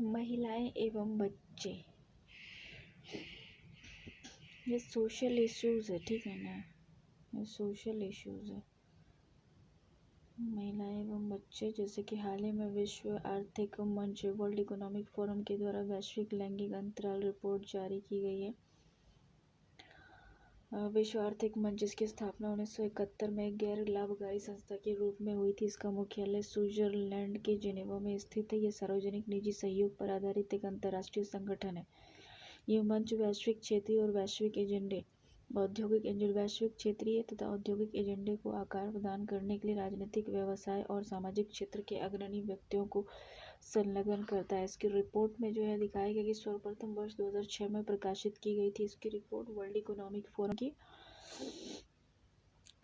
महिलाएं एवं बच्चे, ये सोशल इश्यूज है, ठीक है ना, ये सोशल इश्यूज है। महिलाएं एवं बच्चे, जैसे कि हाल ही में विश्व आर्थिक मंच वर्ल्ड इकोनॉमिक फोरम के द्वारा वैश्विक लैंगिक अंतराल रिपोर्ट जारी की गई है। विश्व आर्थिक मंच की स्थापना 1971 में एक गैर लाभकारी संस्था के रूप में हुई थी। इसका मुख्यालय स्विट्जरलैंड के जेनेवा में स्थित है। यह सार्वजनिक निजी सहयोग पर आधारित एक अंतर्राष्ट्रीय संगठन है। यह मंच वैश्विक, क्षेत्रीय और वैश्विक एजेंडे वैश्विक, क्षेत्रीय तथा औद्योगिक एजेंडे को आकार प्रदान करने के लिए राजनीतिक, व्यवसाय और सामाजिक क्षेत्र के अग्रणी व्यक्तियों को संलग्न करता है। इसकी रिपोर्ट में जो है दिखाया गया कि सर्वप्रथम वर्ष 2006 में प्रकाशित की गई थी। इसकी रिपोर्ट वर्ल्ड इकोनॉमिक फोरम की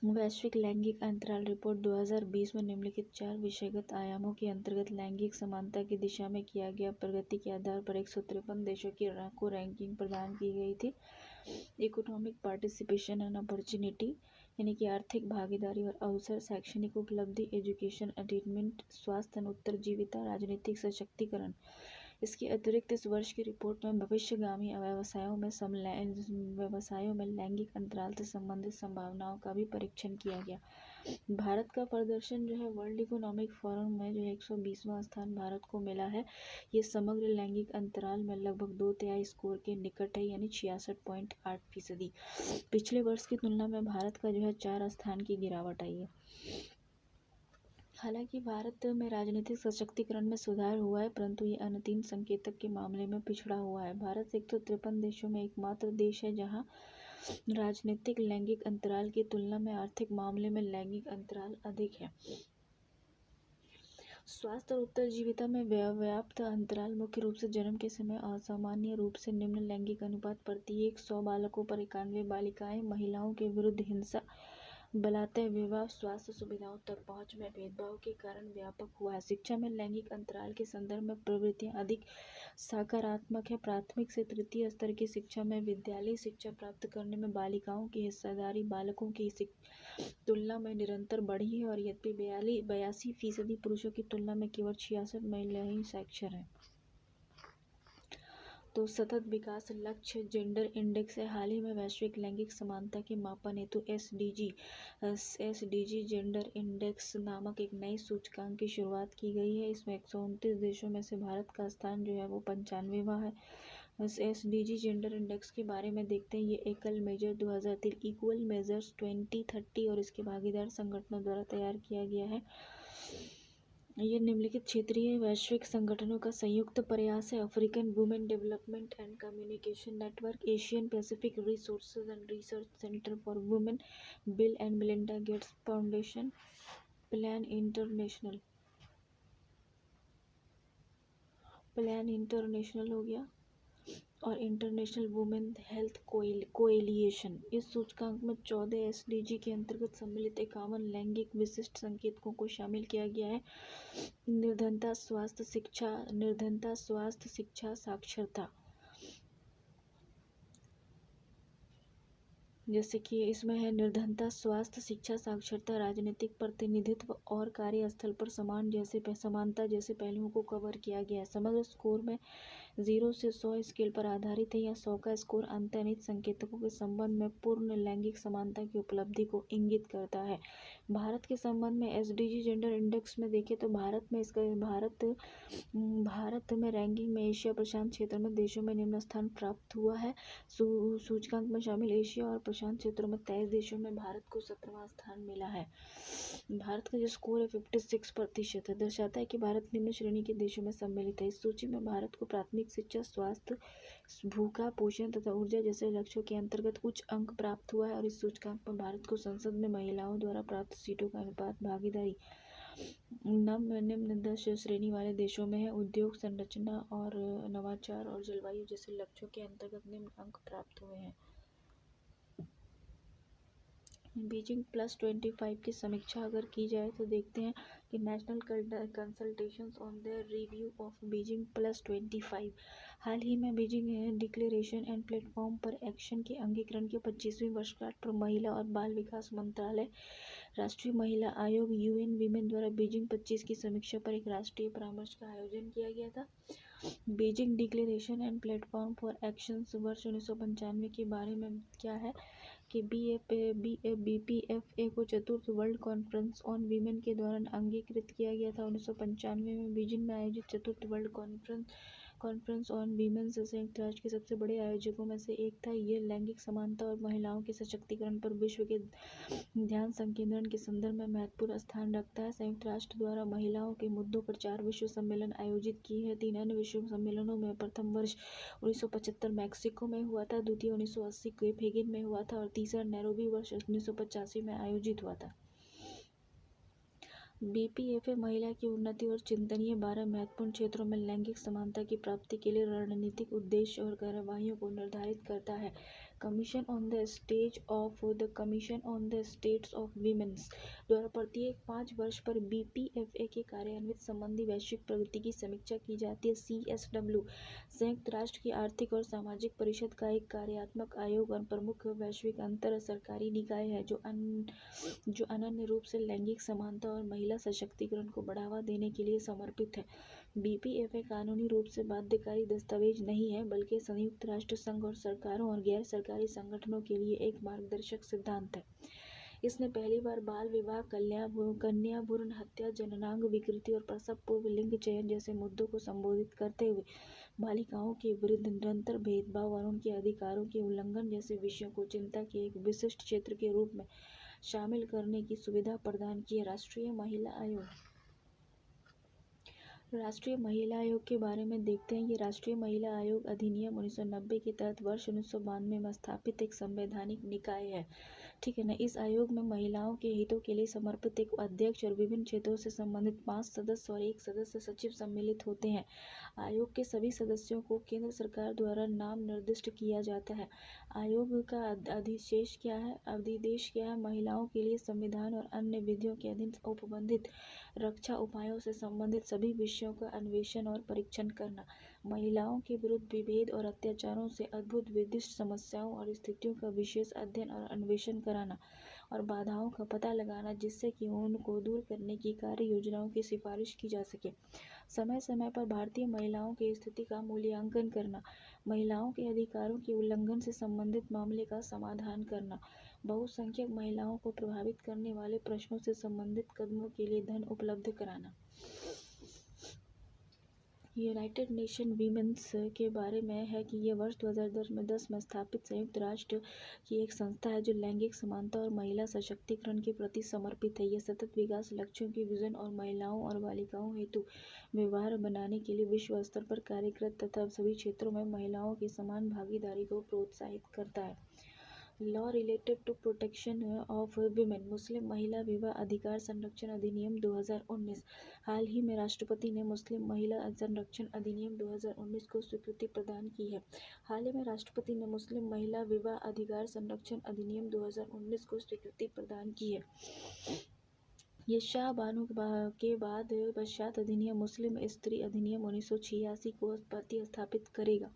वैश्विक लैंगिक अंतराल रिपोर्ट 2020 में निम्नलिखित 4 विषयगत आयामों के अंतर्गत लैंगिक समानता की दिशा में किया गया प्रगति के आधार पर 153 देशों को रैंकिंग प्रदान की गई थी। इकोनॉमिक पार्टिसिपेशन एंड अपॉर्चुनिटी, यानी कि आर्थिक भागीदारी और अवसर, शैक्षणिक उपलब्धि, एजुकेशन अटेनमेंट, स्वास्थ्य, उत्तरजीविता, राजनीतिक सशक्तिकरण। इसके अतिरिक्त इस वर्ष की रिपोर्ट में भविष्यगामी व्यवसायों में लैंगिक अंतराल से संबंधित संभावनाओं का भी परीक्षण किया गया। भारत का प्रदर्शन जो है वर्ल्ड इकोनॉमिक फोरम में जो 120वां स्थान भारत को मिला है। ये समग्र लैंगिक अंतराल में लगभग 2/3 स्कोर के निकट है, यानी 66.8%। पिछले वर्ष की तुलना में भारत का जो है 4 स्थान की गिरावट आई है। हालांकि भारत में राजनीतिक सशक्तिकरण में सुधार हुआ है, परंतु ये अन्य 3 संकेतक के मामले में पिछड़ा हुआ है। भारत 153 देशों में एकमात्र देश है जहां राजनीतिक लैंगिक अंतराल की तुलना में आर्थिक मामले में लैंगिक अंतराल अधिक है। स्वास्थ्य और उत्तरजीविता में व्याप्त अंतराल मुख्य रूप से जन्म के समय असामान्य रूप से निम्न लैंगिक अनुपात, प्रत्येक 100 बालकों पर 91 बालिकाएं, महिलाओं के विरुद्ध हिंसा, बलात्कार, विवाह, स्वास्थ्य सुविधाओं तक पहुंच में भेदभाव के कारण व्यापक हुआ है। शिक्षा में लैंगिक अंतराल के संदर्भ में प्रवृत्तियां अधिक सकारात्मक है। प्राथमिक से तृतीय स्तर की शिक्षा में विद्यालयी शिक्षा प्राप्त करने में बालिकाओं की हिस्सेदारी बालकों की तुलना में निरंतर बढ़ी है, और यद्यपि 82% पुरुषों की तुलना में केवल 66 महिलाएं ही साक्षर हैं। तो सतत विकास लक्ष्य जेंडर इंडेक्स है। हाल ही में वैश्विक लैंगिक समानता के मापन हेतु एसडीजी जेंडर इंडेक्स नामक एक नई सूचकांक की शुरुआत की गई है। इसमें 129 देशों में से भारत का स्थान जो है वो 95वां है। एसडीजी जेंडर इंडेक्स के बारे में देखते हैं। ये एकल मेजर 2003 इक्वल मेजर्स 2030 और इसके भागीदार संगठनों द्वारा तैयार किया गया है। ये निम्नलिखित क्षेत्रीय वैश्विक संगठनों का संयुक्त प्रयास है: African women development and communication network, Asian Pacific resources and research centre for women, bill and Melinda Gates foundation, plan international हो गया, और इंटरनेशनल वुमेन हेल्थ कोएलिशन। इस सूचकांक में 14 एसडीजी के अंतर्गत सम्मिलित 51 लैंगिक विशिष्ट संकेतकों को शामिल किया गया है। निर्धनता, स्वास्थ्य, शिक्षा, साक्षरता। जैसे कि इसमें है निर्धनता, स्वास्थ्य, शिक्षा, साक्षरता, राजनीतिक प्रतिनिधित्व और कार्यस्थल पर समानता जैसे पहलुओं को कवर किया गया है। समग्र स्कोर में 0 से 100 स्केल पर आधारित है। यह 100 का स्कोर अंतर्निहित संकेतकों के संबंध में पूर्ण लैंगिक समानता की उपलब्धि को इंगित करता है। भारत के संबंध में एसडीजी जेंडर इंडेक्स में देखें तो भारत में रैंकिंग में एशिया प्रशांत क्षेत्र में देशों में निम्न स्थान प्राप्त हुआ है। सूचकांक में शामिल एशिया और प्रशांत क्षेत्रों में 23 देशों में भारत को 17वां स्थान मिला है। भारत का जो स्कोर है 56% है, दर्शाता है कि भारत निम्न श्रेणी के देशों में सम्मिलित है। इस सूची में भारत को प्राथमिक शिक्षा, स्वास्थ्य, भूखा पोषण तथा ऊर्जा जैसे लक्ष्यों के अंतर्गत उच्च अंक प्राप्त हुआ है, और इस सूचकांक में भारत को संसद में महिलाओं द्वारा प्राप्त सीटों का अनुपात भागीदारी निम्न 10 श्रेणी वाले देशों में है। उद्योग, संरचना और नवाचार और जलवायु जैसे लक्ष्यों के अंतर्गत निम्न अंक प्राप्त हुए हैं। बीजिंग +25 की समीक्षा अगर की जाए तो देखते हैं कि national consultations on the review of Beijing +25 हाल ही में बीजिंग डिक्लेरेशन एंड प्लेटफॉर्म पर एक्शन के अंगीकरण के 25वीं वर्षगांठ पर महिला और बाल विकास मंत्रालय, राष्ट्रीय महिला आयोग, यूएन वीमेन द्वारा बीजिंग 25 की समीक्षा पर एक राष्ट्रीय परामर्श का आयोजन किया गया था। Beijing declaration and platform for actions वर्ष 1995 के बारे में क्या है कि BPFA को चतुर्थ वर्ल्ड कॉन्फ्रेंस ऑन वीमेन के दौरान अंगीकृत किया गया था। 1995 में बीजिंग में आयोजित चतुर्थ वर्ल्ड कॉन्फ्रेंस ऑन वीमेन संयुक्त राष्ट्र के सबसे बड़े आयोजकों में से एक था। ये लैंगिक समानता और महिलाओं के सशक्तिकरण पर विश्व के ध्यान संकेंद्रण के संदर्भ में महत्वपूर्ण स्थान रखता है। संयुक्त राष्ट्र द्वारा महिलाओं के मुद्दों पर 4 विश्व सम्मेलन आयोजित किए हैं। 3 अन्य विश्व सम्मेलनों में प्रथम वर्ष 1975 मैक्सिको में हुआ था, द्वितीय 1980 कोपेनहेगन में हुआ था और तीसरा नैरोबी वर्ष 1985 में आयोजित हुआ था। BPFA महिला की उन्नति और चिंतनीय 12 महत्वपूर्ण क्षेत्रों में लैंगिक समानता की प्राप्ति के लिए रणनीतिक उद्देश्य और कार्यवाहियों को निर्धारित करता है। Commission on the Status of Women's द्वारा प्रत्येक 5 वर्ष पर BPFA के कार्यान्वित संबंधी वैश्विक प्रगति की समीक्षा की जाती है। CSW संयुक्त राष्ट्र की आर्थिक और सामाजिक परिषद का एक कार्यात्मक आयोग और प्रमुख वैश्विक अंतर सरकारी निकाय है जो अनन्य रूप से लैंगिक समानता और महिला सशक्तिकरण को बढ़ावा देने के लिए समर्पित है। BPFA कानूनी रूप से बाध्यकारी दस्तावेज नहीं है, बल्कि संयुक्त राष्ट्र संघ और सरकारों और गैर सरकारी संगठनों के लिए एक मार्गदर्शक सिद्धांत है। इसने पहली बार बाल विवाह, कन्या भ्रूण हत्या, जननांग विकृति और प्रसव पूर्व लिंग चयन जैसे मुद्दों को संबोधित करते हुए बालिकाओं के विरुद्ध निरंतर भेदभाव और उनके अधिकारों के उल्लंघन जैसे विषयों को चिंता के एक विशिष्ट क्षेत्र के रूप में शामिल करने की सुविधा प्रदान की है। राष्ट्रीय महिला आयोग के बारे में देखते हैं। ये राष्ट्रीय महिला आयोग अधिनियम 1990 के तहत वर्ष 1992 में स्थापित एक संवैधानिक निकाय है। ठीक है ना। इस आयोग में महिलाओं के हितों के लिए समर्पित एक अध्यक्ष और विभिन्न क्षेत्रों से संबंधित 5 सदस्य और एक सदस्य सचिव सम्मिलित होते हैं। आयोग के सभी सदस्यों को केंद्र सरकार द्वारा नाम निर्दिष्ट किया जाता है। आयोग का अधिदेश क्या है? महिलाओं के लिए संविधान और अन्य विधियों के अधीन उपबंधित रक्षा उपायों से संबंधित सभी विषयों का अन्वेषण और परीक्षण करना, महिलाओं के विरुद्ध विभेद और अत्याचारों से उद्भूत विशिष्ट समस्याओं और स्थितियों का विशेष अध्ययन और अन्वेषण कराना और बाधाओं का पता लगाना जिससे कि उनको दूर करने की कार्य योजनाओं की सिफारिश की जा सके, समय समय पर भारतीय महिलाओं की स्थिति का मूल्यांकन करना, महिलाओं के अधिकारों के उल्लंघन से संबंधित मामले का समाधान करना, बहुसंख्यक महिलाओं को प्रभावित करने वाले प्रश्नों से संबंधित कदमों के लिए धन उपलब्ध कराना। यूनाइटेड नेशन वीमेन्स के बारे में है कि यह वर्ष 2010 में स्थापित संयुक्त राष्ट्र की एक संस्था है जो लैंगिक समानता और महिला सशक्तिकरण के प्रति समर्पित है। यह सतत विकास लक्ष्यों की विजन और महिलाओं और बालिकाओं हेतु व्यवहार बनाने के लिए विश्व स्तर पर कार्यरत तथा सभी क्षेत्रों में महिलाओं की समान भागीदारी को प्रोत्साहित करता है। Law related to protection of women मुस्लिम महिला विवाह अधिकार संरक्षण अधिनियम 2019। हाल ही में राष्ट्रपति ने मुस्लिम महिला संरक्षण अधिनियम 2019 को स्वीकृति प्रदान की है। हाल ही में राष्ट्रपति ने मुस्लिम महिला विवाह अधिकार संरक्षण अधिनियम 2019 को स्वीकृति प्रदान की है। ये शाह बानो के बाद पश्चात अधिनियम मुस्लिम स्त्री अधिनियम 1986 को प्रतिस्थापित करेगा।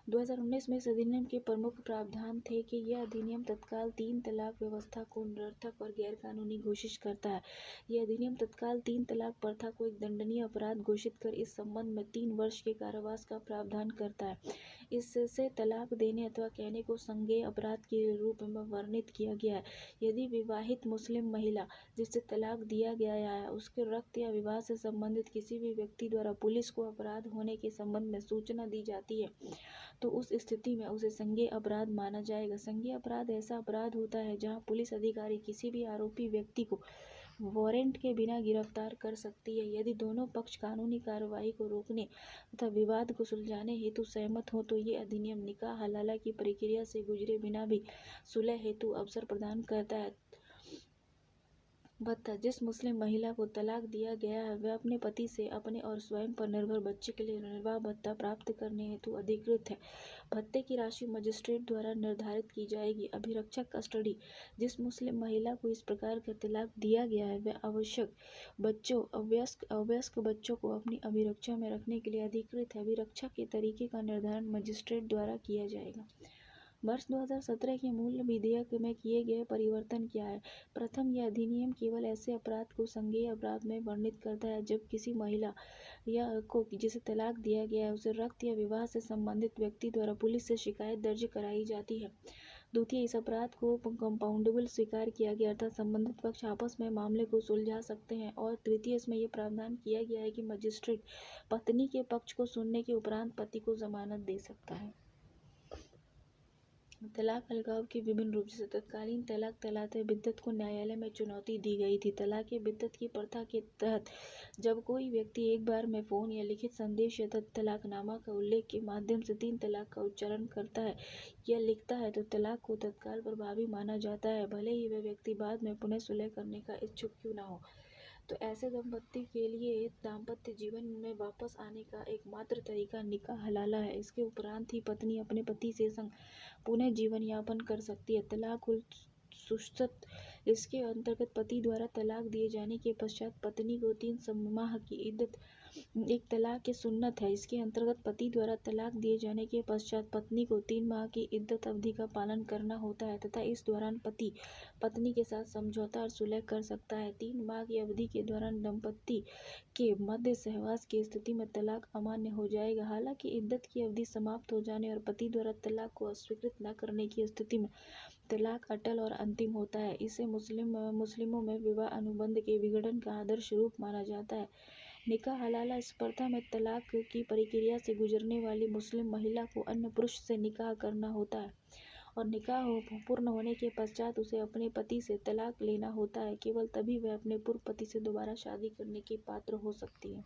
2019 में इस अधिनियम के प्रमुख प्रावधान थे कि यह अधिनियम तत्काल 3 तलाक व्यवस्था को निरर्थक और गैरकानूनी घोषित करता है। यह अधिनियम तत्काल 3 तलाक प्रथा को एक दंडनीय अपराध घोषित कर इस संबंध में 3 वर्ष के कारावास का प्रावधान करता है। इससे तलाक देने अथवा कहने को संज्ञेय अपराध के रूप में वर्णित किया गया है। यदि विवाहित मुस्लिम महिला जिसे तलाक दिया गया है उसके रक्त या विवाह से संबंधित किसी भी व्यक्ति द्वारा पुलिस को अपराध होने के संबंध में सूचना दी जाती है तो उस स्थिति में उसे संज्ञेय अपराध माना जाएगा। संज्ञेय अपराध ऐसा अपराध होता है जहां पुलिस अधिकारी किसी भी आरोपी व्यक्ति को वारंट के बिना गिरफ्तार कर सकती है। यदि दोनों पक्ष कानूनी कार्रवाई को रोकने तथा विवाद को सुलझाने हेतु सहमत हो तो ये अधिनियम निकाह हलाला की प्रक्रिया से गुजरे बिना भी सुलह हेतु अवसर प्रदान करता है। भत्ता। जिस मुस्लिम महिला को तलाक दिया गया है वह अपने पति से अपने और स्वयं पर निर्भर बच्चे के लिए निर्वाह भत्ता प्राप्त करने हेतु अधिकृत है। भत्ते की राशि मजिस्ट्रेट द्वारा निर्धारित की जाएगी। अभिरक्षक कस्टडी। जिस मुस्लिम महिला को इस प्रकार का तलाक दिया गया है वह अवयस्क बच्चों को अपनी अभिरक्षा में रखने के लिए अधिकृत है। अभिरक्षा के तरीके का निर्धारण मजिस्ट्रेट द्वारा किया जाएगा। वर्ष 2017 के मूल विधेयक में किए गए परिवर्तन क्या है? प्रथम, यह अधिनियम केवल ऐसे अपराध को संज्ञेय अपराध में वर्णित करता है जब किसी महिला को जिसे तलाक दिया गया है उसे रक्त या विवाह से संबंधित व्यक्ति द्वारा पुलिस से शिकायत दर्ज कराई जाती है। द्वितीय, इस अपराध को कंपाउंडेबल स्वीकार किया गया अर्थात संबंधित पक्ष आपस में मामले को सुलझा सकते हैं। और तृतीय, इसमें यह प्रावधान किया गया है कि मजिस्ट्रेट पत्नी के पक्ष को सुनने के उपरांत पति को जमानत दे सकता है। तलाक अलगाव के विभिन्न रूप। जैसे तत्कालीन तलाक तलाक़ बिद्दत को न्यायालय में चुनौती दी गई थी। तलाक़ बिद्दत की प्रथा के तहत जब कोई व्यक्ति एक बार में फ़ोन या लिखित संदेश या तलाकनामा का उल्लेख के माध्यम से 3 तलाक का उच्चारण करता है या लिखता है तो तलाक को तत्काल प्रभावी माना जाता है, भले ही वह व्यक्ति बाद में पुनः सुलह करने का इच्छुक क्यों न हो। तो ऐसे दंपति के लिए दाम्पत्य जीवन में वापस आने का एकमात्र तरीका निकाह हलाला है। इसके उपरांत ही पत्नी अपने पति से संग पुनः जीवन यापन कर सकती है। तलाक उल सुन्नत। इसके अंतर्गत पति द्वारा तलाक दिए जाने के पश्चात पत्नी को 3 माह की इद्दत एक तलाक की सुन्नत है। इसके अंतर्गत पति द्वारा तलाक दिए जाने के पश्चात पत्नी को 3 माह की इद्दत अवधि का पालन करना होता है तथा इस दौरान पति पत्नी के साथ समझौता और सुलह कर सकता है। 3 माह की अवधि के दौरान दंपति के मध्य सहवास की स्थिति में तलाक अमान्य हो जाएगा। हालांकि इद्दत की अवधि समाप्त हो जाने और पति द्वारा तलाक को अस्वीकृत न करने की स्थिति में तलाक अटल और अंतिम होता है। इसे मुस्लिमों में विवाह अनुबंध के विघटन का आदर्श रूप माना जाता है। निकाह हलाला। इस प्रथा में तलाक की प्रक्रिया से गुजरने वाली मुस्लिम महिला को अन्य पुरुष से निकाह करना होता है और निकाह पूर्ण होने के पश्चात उसे अपने पति से तलाक लेना होता है। केवल तभी वह अपने पूर्व पति से दोबारा शादी करने की पात्र हो सकती है।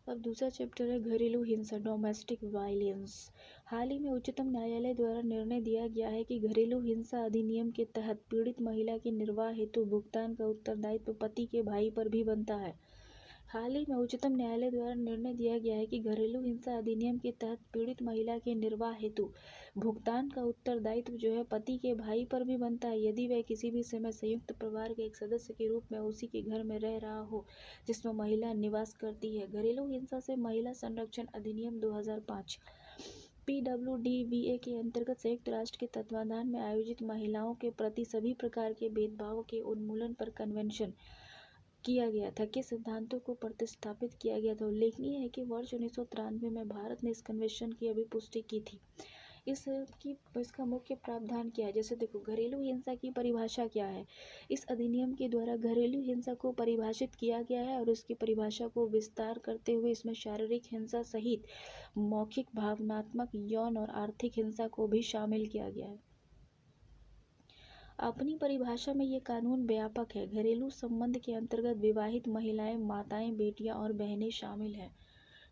अब दूसरा चैप्टर है घरेलू हिंसा, डोमेस्टिक वायलेंस। हाल ही में उच्चतम न्यायालय द्वारा निर्णय दिया गया है कि घरेलू हिंसा अधिनियम के तहत पीड़ित महिला के निर्वाह हेतु भुगतान का उत्तरदायित्व पति के भाई पर भी बनता है। हाल ही में उच्चतम न्यायालय द्वारा निर्णय दिया गया है कि घरेलू हिंसा अधिनियम के तहत पीड़ित महिला के निर्वाह हेतु भुगतान का उत्तरदायित्व जो है पति के भाई पर भी बनता है यदि वह किसी भी समय संयुक्त परिवार के एक सदस्य के रूप में उसी के घर में रह रहा हो जिसमें महिला निवास करती है। घरेलू हिंसा से महिला संरक्षण अधिनियम 2005 PWDVA के अंतर्गत संयुक्त राष्ट्र के तत्वाधान में आयोजित महिलाओं के प्रति सभी प्रकार के भेदभाव के उन्मूलन पर कन्वेंशन किया गया था के सिद्धांतों को प्रतिस्थापित किया गया था। उल्लेखनीय है कि वर्ष 1993 में भारत ने इस कन्वेंशन की अभिपुष्टि की थी। इसका मुख्य प्रावधान क्या है? जैसे देखो, घरेलू हिंसा की परिभाषा क्या है? इस अधिनियम के द्वारा घरेलू हिंसा को परिभाषित किया गया है और इसकी परिभाषा को विस्तार करते हुए इसमें शारीरिक हिंसा सहित मौखिक, भावनात्मक, यौन और आर्थिक हिंसा को भी शामिल किया गया है। अपनी परिभाषा में ये कानून व्यापक है। घरेलू संबंध के अंतर्गत विवाहित महिलाएं, माताएं, बेटियां और बहनें शामिल हैं।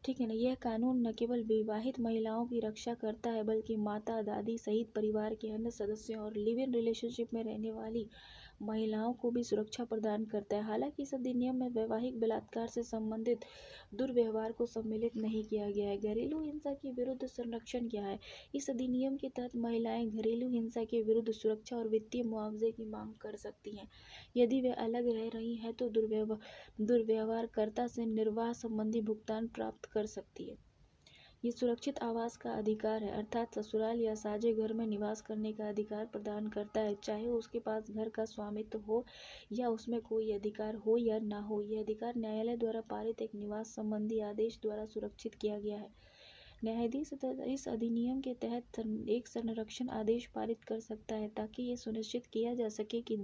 ठीक है ना। यह कानून न केवल विवाहित महिलाओं की रक्षा करता है बल्कि माता, दादी सहित परिवार के अन्य सदस्यों और लिव इन रिलेशनशिप में रहने वाली महिलाओं को भी सुरक्षा प्रदान करता है। हालांकि इस अधिनियम में वैवाहिक बलात्कार से संबंधित दुर्व्यवहार को सम्मिलित नहीं किया गया है। घरेलू हिंसा के विरुद्ध संरक्षण क्या है? इस अधिनियम के तहत महिलाएं घरेलू हिंसा के विरुद्ध सुरक्षा और वित्तीय मुआवजे की मांग कर सकती हैं। यदि वे अलग रह रही हैं तो दुर्व्यवहारकर्ता से निर्वाह संबंधी भुगतान प्राप्त कर सकती है। ये सुरक्षित आवास का अधिकार है अर्थात ससुराल या साझे घर में निवास करने का अधिकार प्रदान करता है, चाहे उसके पास घर का स्वामित्व हो या उसमें कोई अधिकार हो या ना हो। यह अधिकार न्यायालय द्वारा पारित एक निवास संबंधी आदेश द्वारा सुरक्षित किया गया है। न्यायाधीश इस अधिनियम के तहत एक संरक्षण आदेश पारित कर सकता है ताकि ये सुनिश्चित किया जा सके कि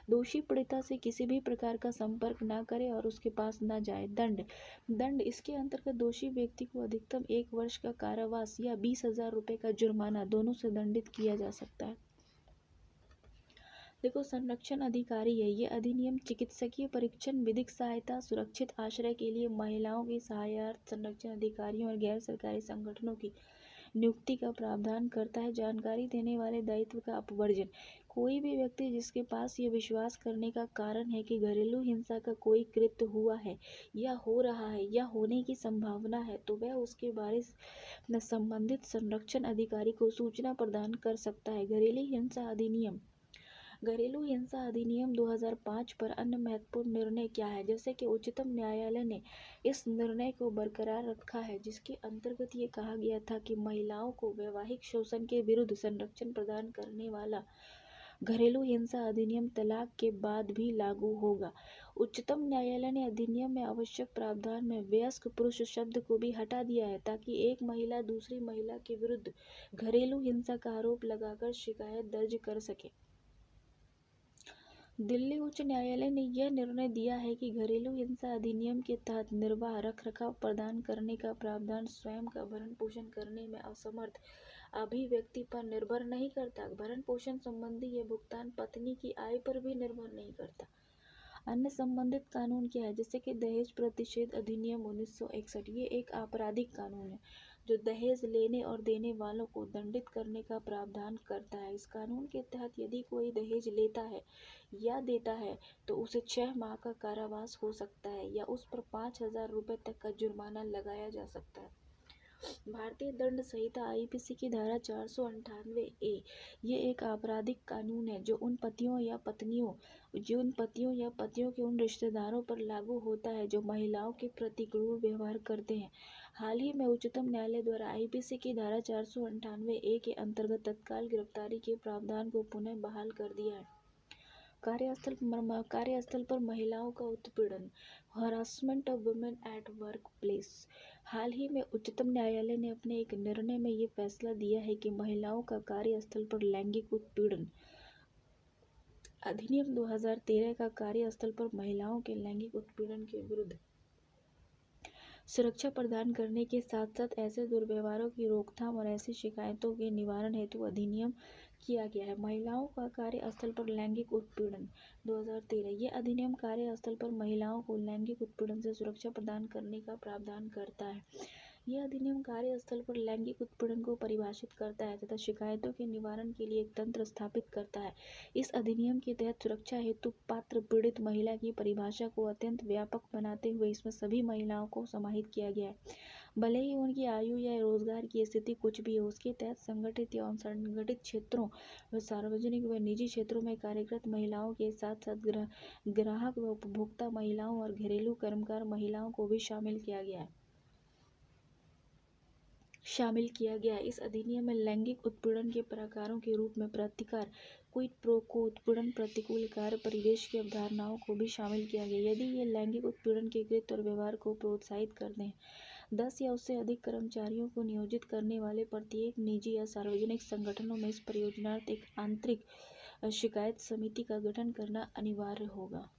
दोषी पीड़िता से किसी भी प्रकार का संपर्क न करे और उसके पास न जाए। दंड। इसके अंतर्गत दोषी व्यक्ति को अधिकतम 1 वर्ष का कारावास या 20,000 रुपये का जुर्माना दोनों से दंडित किया जा सकता है। देखो, संरक्षण अधिकारी है। ये अधिनियम चिकित्सकीय परीक्षण, विधिक सहायता, सुरक्षित आश्रय के लिए महिलाओं की सहायता, संरक्षण अधिकारियों और गैर सरकारी संगठनों की नियुक्ति का प्रावधान करता है। जानकारी देने वाले दायित्व का अपवर्जन। कोई भी व्यक्ति जिसके पास ये विश्वास करने का कारण है कि घरेलू हिंसा का कोई कृत्य हुआ है या हो रहा है या होने की संभावना है, तो वह उसके बारे में संबंधित संरक्षण अधिकारी को सूचना प्रदान कर सकता है। घरेलू हिंसा अधिनियम 2005 पर अन्य महत्वपूर्ण निर्णय क्या है? जैसे कि उच्चतम न्यायालय ने इस निर्णय को बरकरार रखा है, जिसके अंतर्गत ये कहा गया था कि महिलाओं को वैवाहिक शोषण के विरुद्ध संरक्षण प्रदान करने वाला घरेलू हिंसा अधिनियम तलाक के बाद भी लागू होगा। उच्चतम न्यायालय ने अधिनियम में आवश्यक प्रावधान में वयस्क पुरुष शब्द को भी हटा दिया है, ताकि एक महिला दूसरी महिला के विरुद्ध घरेलू हिंसा का आरोप लगाकर शिकायत दर्ज कर सके। दिल्ली उच्च न्यायालय ने यह निर्णय दिया है कि घरेलू हिंसा अधिनियम के तहत निर्वाह रखरखाव प्रदान करने का प्रावधान स्वयं का भरण पोषण करने में असमर्थ अभिव्यक्ति पर निर्भर नहीं करता। भरण पोषण संबंधी यह भुगतान पत्नी की आय पर भी निर्भर नहीं करता। अन्य संबंधित कानून क्या है? जैसे कि दहेज प्रतिषेध अधिनियम 1961, ये एक आपराधिक कानून है जो दहेज लेने और देने वालों को दंडित करने का प्रावधान करता है। इस कानून के तहत यदि कोई दहेज लेता है या देता है तो उसे 6 माह का कारावास हो सकता है या उस पर 5,000 रुपये तक का जुर्माना लगाया जा सकता है। भारतीय दंड संहिता आईपीसी की धारा 498 ए ये एक आपराधिक कानून है जो उन पतियों या पत्नियों के उन रिश्तेदारों पर लागू होता है जो महिलाओं के प्रति क्रूर व्यवहार करते हैं। हाल ही में उच्चतम न्यायालय द्वारा आईपीसी की धारा 498 ए के अंतर्गत तत्काल गिरफ्तारी के प्रावधान को पुनः बहाल कर दिया है। कार्यस्थल पर महिलाओं का उत्पीड़न, harassment of women at work place. हाल ही में उच्चतम न्यायालय ने अपने एक निर्णय में ये फैसला दिया है कि महिलाओं का कार्यस्थल पर लैंगिक उत्पीड़न अधिनियम 2013 का कार्यस्थल पर महिलाओं के लैंगिक उत्पीड़न के विरुद्ध सुरक्षा प्रदान करने के साथ साथ ऐसे दुर्व्यवहारों की रोकथाम और ऐसी शिकायतों के निवारण हेतु अधिनियम किया गया है। महिलाओं का कार्यस्थल पर लैंगिक उत्पीड़न 2013 ये अधिनियम कार्यस्थल पर महिलाओं को लैंगिक उत्पीड़न से सुरक्षा प्रदान करने का प्रावधान करता है। यह अधिनियम कार्यस्थल पर लैंगिक उत्पीड़न को परिभाषित करता है तथा शिकायतों के निवारण के लिए एक तंत्र स्थापित करता है। इस अधिनियम के तहत सुरक्षा हेतु पात्र पीड़ित महिला की परिभाषा को अत्यंत व्यापक बनाते हुए इसमें सभी महिलाओं को समाहित किया गया है, भले ही उनकी आयु या रोजगार की स्थिति कुछ भी हो। उसके तहत संगठित या असंगठित क्षेत्रों व सार्वजनिक व निजी क्षेत्रों में कार्यरत महिलाओं के साथ साथ ग्राहक व उपभोक्ता महिलाओं और घरेलू कर्मकार महिलाओं को भी शामिल किया गया है। इस अधिनियम में लैंगिक उत्पीड़न के प्रकारों के रूप में प्रतिकार, क्विड प्रो क्वो, उत्पीड़न, प्रतिकूल कार्य परिवेश की अवधारणाओं को भी शामिल किया गया। यदि ये लैंगिक उत्पीड़न के कृत्य और व्यवहार को प्रोत्साहित करते हैं, 10 या उससे अधिक कर्मचारियों को नियोजित करने वाले प्रत्येक निजी या सार्वजनिक संगठनों में इस प्रयोजनार्थ एक आंतरिक शिकायत समिति का गठन करना अनिवार्य होगा।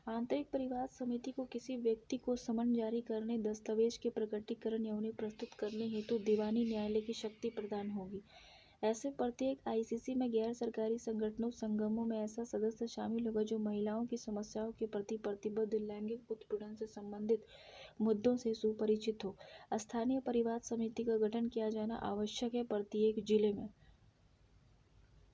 आंतरिक परिवाद समिति को किसी व्यक्ति को समन जारी करने, दस्तावेज के प्रकटीकरण या उन्हें प्रस्तुत करने हेतु दीवानी न्यायालय की शक्ति प्रदान होगी। ऐसे प्रत्येक आईसीसी में गैर सरकारी संगठनों संगमों में ऐसा सदस्य शामिल होगा जो महिलाओं की समस्याओं के प्रति प्रतिबद्ध, लैंगिक उत्पीड़न से संबंधित मुद्दों से सुपरिचित हो। स्थानीय परिवाद समिति का गठन किया जाना आवश्यक है प्रत्येक जिले में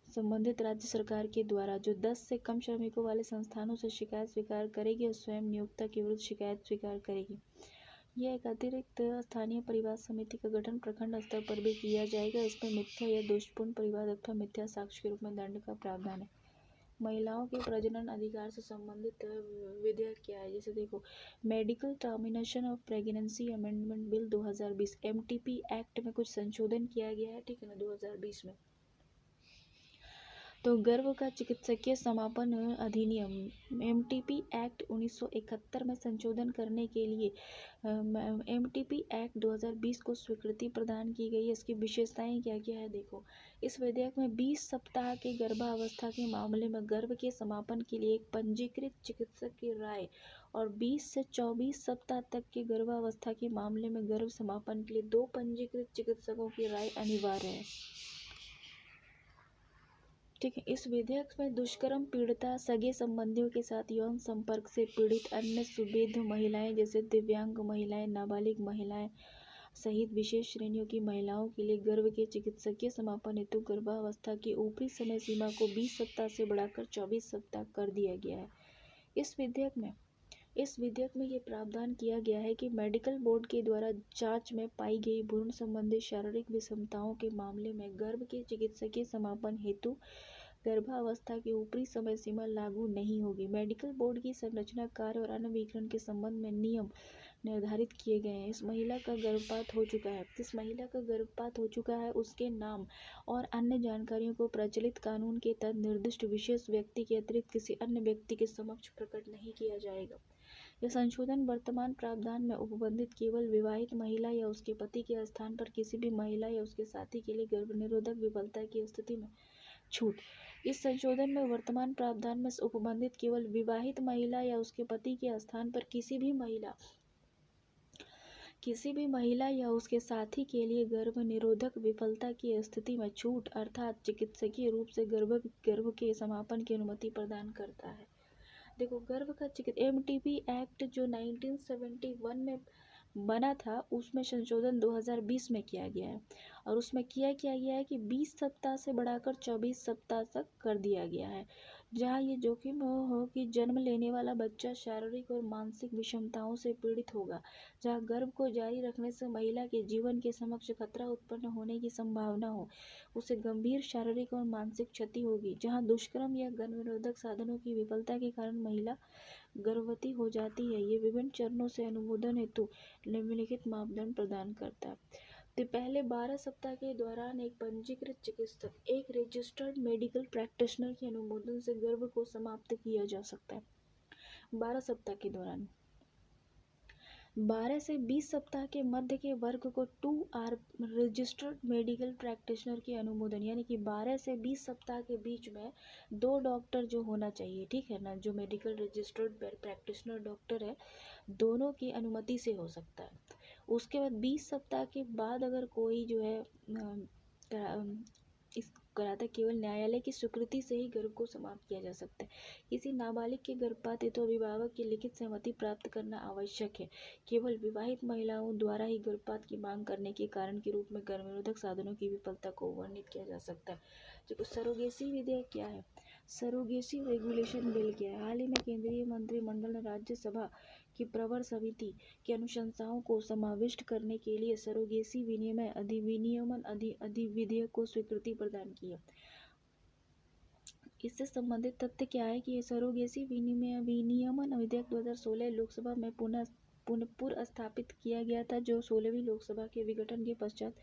संबंधित राज्य सरकार के द्वारा, जो 10 से कम श्रमिकों वाले संस्थानों से शिकायत स्वीकार करेगी और स्वयं नियोक्ता के विरुद्ध शिकायत स्वीकार करेगी। यह एक अतिरिक्त स्थानीय परिवाद समिति का गठन प्रखंड स्तर पर भी किया जाएगा। इसमें मिथ्या या दोषपूर्ण परिवाद अथवा मिथ्या साक्ष्य के रूप में दंड का प्रावधान है। महिलाओं के प्रजनन अधिकार से संबंधित विधेयक क्या है? जैसे देखो, medical termination of pregnancy amendment bill 2020 MTP act में कुछ संशोधन किया गया है, ठीक है ना, 2020 में। तो गर्भ का चिकित्सकीय समापन अधिनियम एमटीपी एक्ट 1971 में संशोधन करने के लिए एमटीपी एक्ट 2020 को स्वीकृति प्रदान की गई है। इसकी विशेषताएं क्या क्या है देखो, इस विधेयक में 20 सप्ताह के गर्भावस्था के मामले में गर्भ के समापन के लिए एक पंजीकृत चिकित्सक की राय और 20 से 24 सप्ताह तक के गर्भावस्था के मामले में गर्भ समापन के लिए 2 पंजीकृत चिकित्सकों की राय अनिवार्य है, ठीक है। इस विधेयक में दुष्कर्म पीड़िता, सगे संबंधियों के साथ यौन संपर्क से पीड़ित अन्य सुविध महिलाएं जैसे दिव्यांग महिलाएं, नाबालिग महिलाएं, सहित विशेष श्रेणियों की महिलाओं के लिए गर्भ के चिकित्सकीय समापन हेतु गर्भावस्था की ऊपरी समय सीमा को 20 सप्ताह से बढ़ाकर 24 सप्ताह कर दिया गया है। इस विधेयक में ये प्रावधान किया गया है कि मेडिकल बोर्ड के द्वारा जांच में पाई गई भ्रूण संबंधी शारीरिक विषमताओं के मामले में गर्भ के चिकित्सकीय समापन हेतु गर्भावस्था की ऊपरी समय सीमा लागू नहीं होगी। मेडिकल बोर्ड की संरचना, कार्य और अन्य विवरण के संबंध में नियम निर्धारित किए गए हैं। जिस महिला का गर्भपात हो चुका है उसके नाम और अन्य जानकारियों को प्रचलित कानून के तहत निर्दिष्ट विशेष व्यक्ति के अतिरिक्त किसी अन्य व्यक्ति के समक्ष प्रकट नहीं किया जाएगा। यह संशोधन वर्तमान प्रावधान में उपबंधित केवल विवाहित महिला या उसके पति के स्थान पर किसी भी महिला या उसके साथी के लिए गर्भनिरोधक विफलता की स्थिति में छूट। इस संशोधन में वर्तमान प्रावधान में उपबंधित केवल विवाहित महिला या उसके पति के स्थान पर किसी भी महिला या उसके साथी के लिए गर्भनिरोधक विफलता की स्थिति में छूट अर्थात चिकित्सकीय रूप से गर्भ के समापन की अनुमति प्रदान करता है। देखो, गर्भ का MTP एक्ट जो 1971 में बना था उसमें संशोधन 2020 में किया गया है और उसमें किया गया है कि 20 सप्ताह से बढ़ाकर 24 सप्ताह तक कर दिया गया है। जहां ये जोखिम हो कि जन्म लेने वाला बच्चा शारीरिक और मानसिक विषमताओं से पीड़ित होगा, जहां गर्भ को जारी रखने से महिला के जीवन के समक्ष खतरा उत्पन्न होने की संभावना हो, उसे गंभीर शारीरिक और मानसिक क्षति होगी, जहां दुष्कर्म या गर्भनिरोधक साधनों की विफलता के कारण महिला गर्भवती हो जाती है। ये विभिन्न चरणों से अनुमोदन हेतु निम्नलिखित मापदंड प्रदान करता है। तो पहले 12 सप्ताह के दौरान एक पंजीकृत चिकित्सक एक रजिस्टर्ड मेडिकल प्रैक्टिशनर के अनुमोदन से गर्भ को समाप्त किया जा सकता है। 12 सप्ताह के दौरान 12 से 20 सप्ताह के मध्य के वर्ग को 2R रजिस्टर्ड मेडिकल प्रैक्टिशनर के अनुमोदन, यानी कि 12 से 20 सप्ताह के बीच में 2 डॉक्टर जो होना चाहिए, ठीक है ना, जो मेडिकल रजिस्टर्ड प्रैक्टिशनर डॉक्टर है, दोनों की अनुमति से हो सकता है। उसके बाद 20 सप्ताह के बाद अगर कोई जो है इस कराता, केवल न्यायालय की स्वीकृति से ही गर्भ को समाप्त किया जा सकता है। किसी नाबालिग के गर्भपात हेतु अभिभावक की लिखित सहमति प्राप्त करना आवश्यक है। केवल विवाहित महिलाओं द्वारा ही गर्भपात की मांग करने के कारण के रूप में गर्भनिरोधक साधनों की विफलता को वर्णित किया जा सकता है। देखो, सरोगेसी विधेयक क्या है? सरोगेसी रेगुलेशन बिल क्या है? हाल ही में केंद्रीय मंत्रिमंडल ने राज्यसभा की प्रवर समिति की अनुशंसाओं को समाविष्ट करने के लिए सरोगेसी विनियमन विधेयक को स्वीकृति प्रदान की है। इससे संबंधित तथ्य क्या है कि सरोगेसी विनियमन विधेयक 2016 लोकसभा में पुनः स्थापित किया गया था, जो 16वीं लोकसभा के विघटन के पश्चात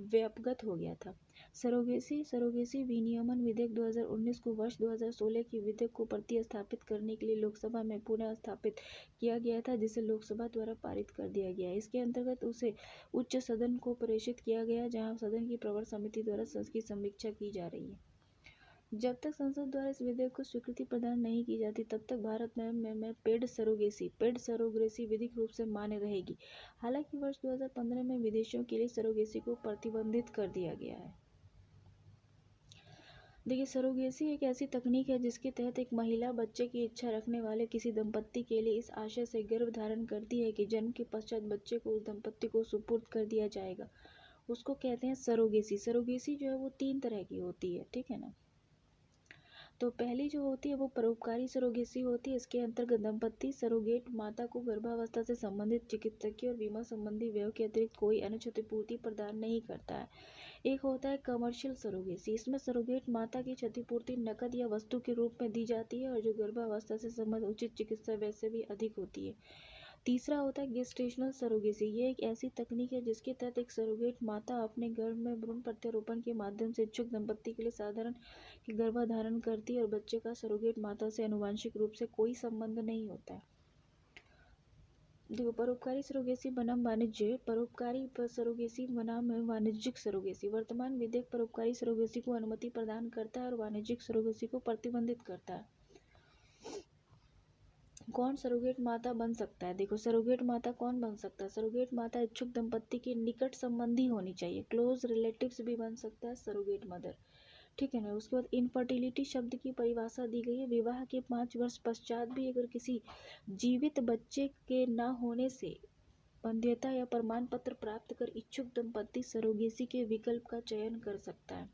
व्यापगत हो गया था। सरोगेसी विनियमन विधेयक 2019 को वर्ष 2016 की विधेयक को प्रतिस्थापित करने के लिए लोकसभा में पुनः स्थापित किया गया था, जिसे लोकसभा द्वारा पारित कर दिया गया। इसके अंतर्गत उसे उच्च सदन को प्रेषित किया गया, जहां सदन की प्रवर समिति द्वारा इसकी समीक्षा की जा रही है। जब तक संसद द्वारा इस विधेयक को स्वीकृति प्रदान नहीं की जाती, तब तक भारत में पेड सरोगेसी विधिक रूप से मान्य रहेगी। हालांकि वर्ष 2015 में विदेशों के लिए सरोगेसी को प्रतिबंधित कर दिया गया है। देखिए, सरोगेसी एक ऐसी तकनीक है जिसके तहत एक महिला बच्चे की इच्छा रखने वाले किसी दंपत्ति के लिए इस आशय से गर्भ धारण करती है कि जन्म के पश्चात बच्चे को उस दंपत्ति को सुपुर्द कर दिया जाएगा। उसको कहते हैं सरोगेसी। सरोगेसी जो है वो 3 तरह की होती है, ठीक है ना। तो पहली जो होती है वो परोपकारी सरोगेसी होती है। इसके अंतर्गत दंपत्ति सरोगेट माता को गर्भावस्था से संबंधित चिकित्सकीय और बीमा संबंधी व्यय के अतिरिक्त कोई अन्य क्षतिपूर्ति प्रदान नहीं करता है। एक होता है कमर्शियल सरोगेसी। इसमें सरोगेट माता की क्षतिपूर्ति नकद या वस्तु के रूप में दी जाती है और जो गर्भावस्था से संबंधित उचित चिकित्सा व्यय से भी अधिक होती है। तीसरा होता है गेस्टेशनल सरोगेसी। ये एक ऐसी तकनीक है जिसके तहत एक सरोगेट माता अपने गर्भ में भ्रूण प्रत्यारोपण के माध्यम से इच्छुक दंपत्ति के लिए साधारण गर्भाधारण करती है और बच्चे का सरोगेट माता से आनुवंशिक रूप से कोई संबंध नहीं होता है। देखो, परोपकारी सरोगेसी बनाम वाणिज्य। परोपकारी सरोगेसी बनाम वाणिज्यिक सरोगेसी। वर्तमान विधेयक परोपकारी सरोगेसी को अनुमति प्रदान करता है और वाणिज्यिक सरोगेसी को प्रतिबंधित करता है। कौन सरोगेट माता बन सकता है? देखो, सरोगेट माता कौन बन सकता है? सरोगेट माता इच्छुक दंपत्ति के निकट संबंधी होनी चाहिए। क्लोज रिलेटिव्स भी बन सकता है सरोगेट मदर, ठीक है ना। उसके बाद इनफर्टिलिटी शब्द की परिभाषा दी गई है। विवाह के 5 वर्ष पश्चात भी अगर किसी जीवित बच्चे के न होने से वंध्यता या प्रमाण पत्र प्राप्त कर इच्छुक दंपति सरोगेसी के विकल्प का चयन कर सकता है।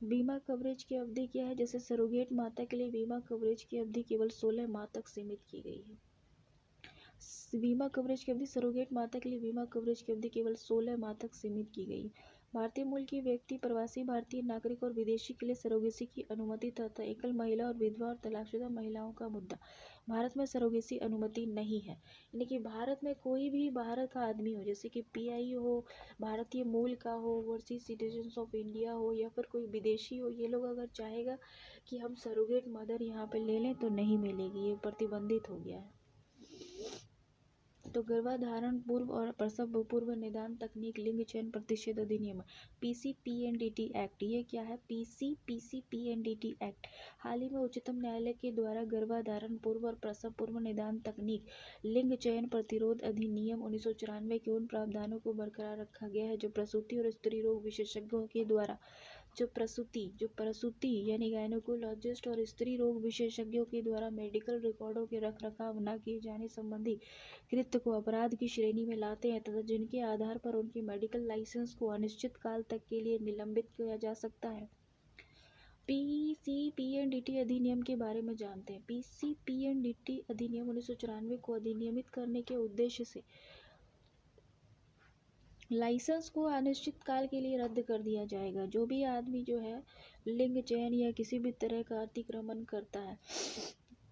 बीमा कवरेज की अवधि क्या है? जैसे सरोगेट माता के लिए बीमा कवरेज की अवधि केवल 16 माह तक सीमित की गई है। बीमा कवरेज की अवधि सरोगेट माता के लिए बीमा कवरेज की अवधि केवल 16 माह तक सीमित की गई है। भारतीय मूल की व्यक्ति, प्रवासी भारतीय नागरिक और विदेशी के लिए सरोगेसी की अनुमति तथा एकल महिला और विधवा और तलाकशुदा महिलाओं का मुद्दा। भारत में सरोगेसी अनुमति नहीं है, यानी कि भारत में कोई भी बाहर का आदमी हो, जैसे कि पीआई हो, भारतीय मूल का हो, ओवरसीज सिटीजन्स ऑफ इंडिया हो या फिर कोई विदेशी हो, ये लोग अगर चाहेगा कि हम सरोगेट मदर यहाँ पे ले लें तो नहीं मिलेगी, ये प्रतिबंधित हो गया है। तो गर्भाधारण पूर्व और प्रसव पूर्व निदान तकनीक लिंग चयन प्रतिषेध अधिनियम पीसीपीएनडीटी एक्ट, ये क्या है? पीसीपीएनडीटी एक्ट हाल ही में उच्चतम न्यायालय के द्वारा गर्भाधारण पूर्व और प्रसव पूर्व निदान तकनीक लिंग चयन प्रतिरोध अधिनियम 1994 के उन प्रावधानों को बरकरार रखा गया है जो प्रसूति और स्त्री रोग विशेषज्ञों के द्वारा जो प्रसूति यानी गायनोकोलॉजिस्ट और स्त्री रोग विशेषज्ञों के द्वारा मेडिकल रिकॉर्डों के रखरखाव न किए जाने संबंधी कृत्य को अपराध की श्रेणी में लाते हैं तथा जिनके आधार पर उनके मेडिकल लाइसेंस को अनिश्चित काल तक के लिए निलंबित किया जा सकता है। पीसीपीएनडीटी अधिनियम के बारे में जानते हैं। पीसीपीएनडीटी अधिनियम 1994 को अधिनियमित करने के उद्देश्य से लाइसेंस को अनिश्चित काल के लिए रद्द कर दिया जाएगा। जो भी आदमी जो है लिंग चयन या किसी भी तरह का अतिक्रमण करता है,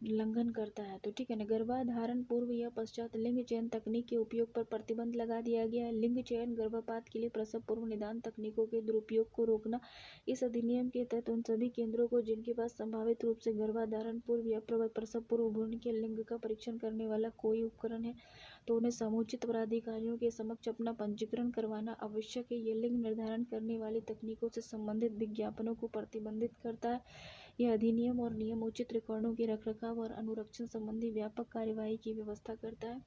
उल्लंघन करता है, तो ठीक है ना। गर्भाधारण पूर्व या पश्चात लिंग चयन तकनीक के उपयोग पर प्रतिबंध लगा दिया गया है। लिंग चयन, गर्भपात के लिए प्रसव पूर्व निदान तकनीकों के दुरुपयोग को रोकना। इस अधिनियम के तहत उन सभी केंद्रों को जिनके पास संभावित रूप से गर्भाधारण पूर्व या प्रसव पूर्व भ्रूण के लिंग का परीक्षण करने वाला कोई उपकरण है तो उन्हें समुचित प्राधिकारियों के समक्ष अपना पंजीकरण करवाना आवश्यक है। यह लिंग निर्धारण करने वाली तकनीकों से संबंधित विज्ञापनों को प्रतिबंधित करता है। यह अधिनियम और नियम उचित रिकॉर्डों के रखरखाव और अनुरक्षण संबंधी व्यापक कार्यवाही की व्यवस्था करता है।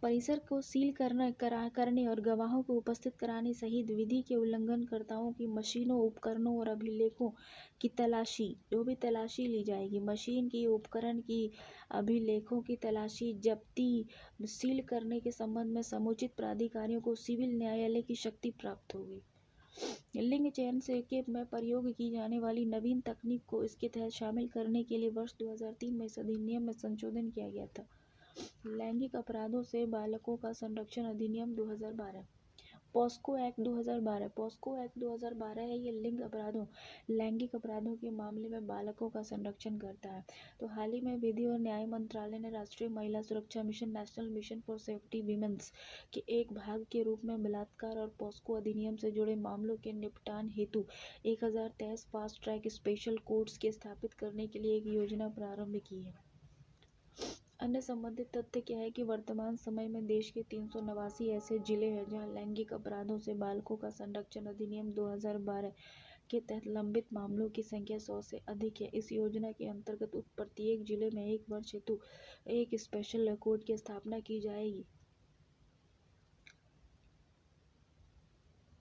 परिसर को सील करने और गवाहों को उपस्थित कराने सहित विधि के उल्लंघनकर्ताओं की मशीनों, उपकरणों और अभिलेखों की तलाशी, जो भी तलाशी ली जाएगी, मशीन की, उपकरण की, अभिलेखों की तलाशी, जब्ती, सील करने के संबंध में समुचित प्राधिकारियों को सिविल न्यायालय की शक्ति प्राप्त होगी। लिंग चयन से के में प्रयोग की जाने वाली नवीन तकनीक को इसके तहत शामिल करने के लिए वर्ष 2003 में इस अधिनियम में संशोधन किया गया था। लैंगिक अपराधों से बालकों का संरक्षण अधिनियम 2012, पॉस्को एक्ट 2012। पॉस्को एक्ट 2012 है, ये लैंगिक अपराधों के मामले में बालकों का संरक्षण करता है। तो हाल ही में विधि और न्याय मंत्रालय ने राष्ट्रीय महिला सुरक्षा mission, national mission for safety women's के एक भाग के रूप में बलात्कार और पॉस्को अधिनियम से जुड़े मामलों के निपटान हेतु 1023 फास्ट ट्रैक स्पेशल कोर्ट्स के स्थापित करने के लिए एक योजना प्रारंभ की है। अन्य संबंधित तथ्य क्या है कि वर्तमान समय में देश के 389 ऐसे जिले हैं जहां लैंगिक अपराधों से बालकों का संरक्षण अधिनियम 2012 के तहत लंबित मामलों की संख्या 100 से अधिक है। इस योजना के अंतर्गत प्रत्येक जिले में एक वर्ष हेतु एक स्पेशल कोर्ट की स्थापना की जाएगी।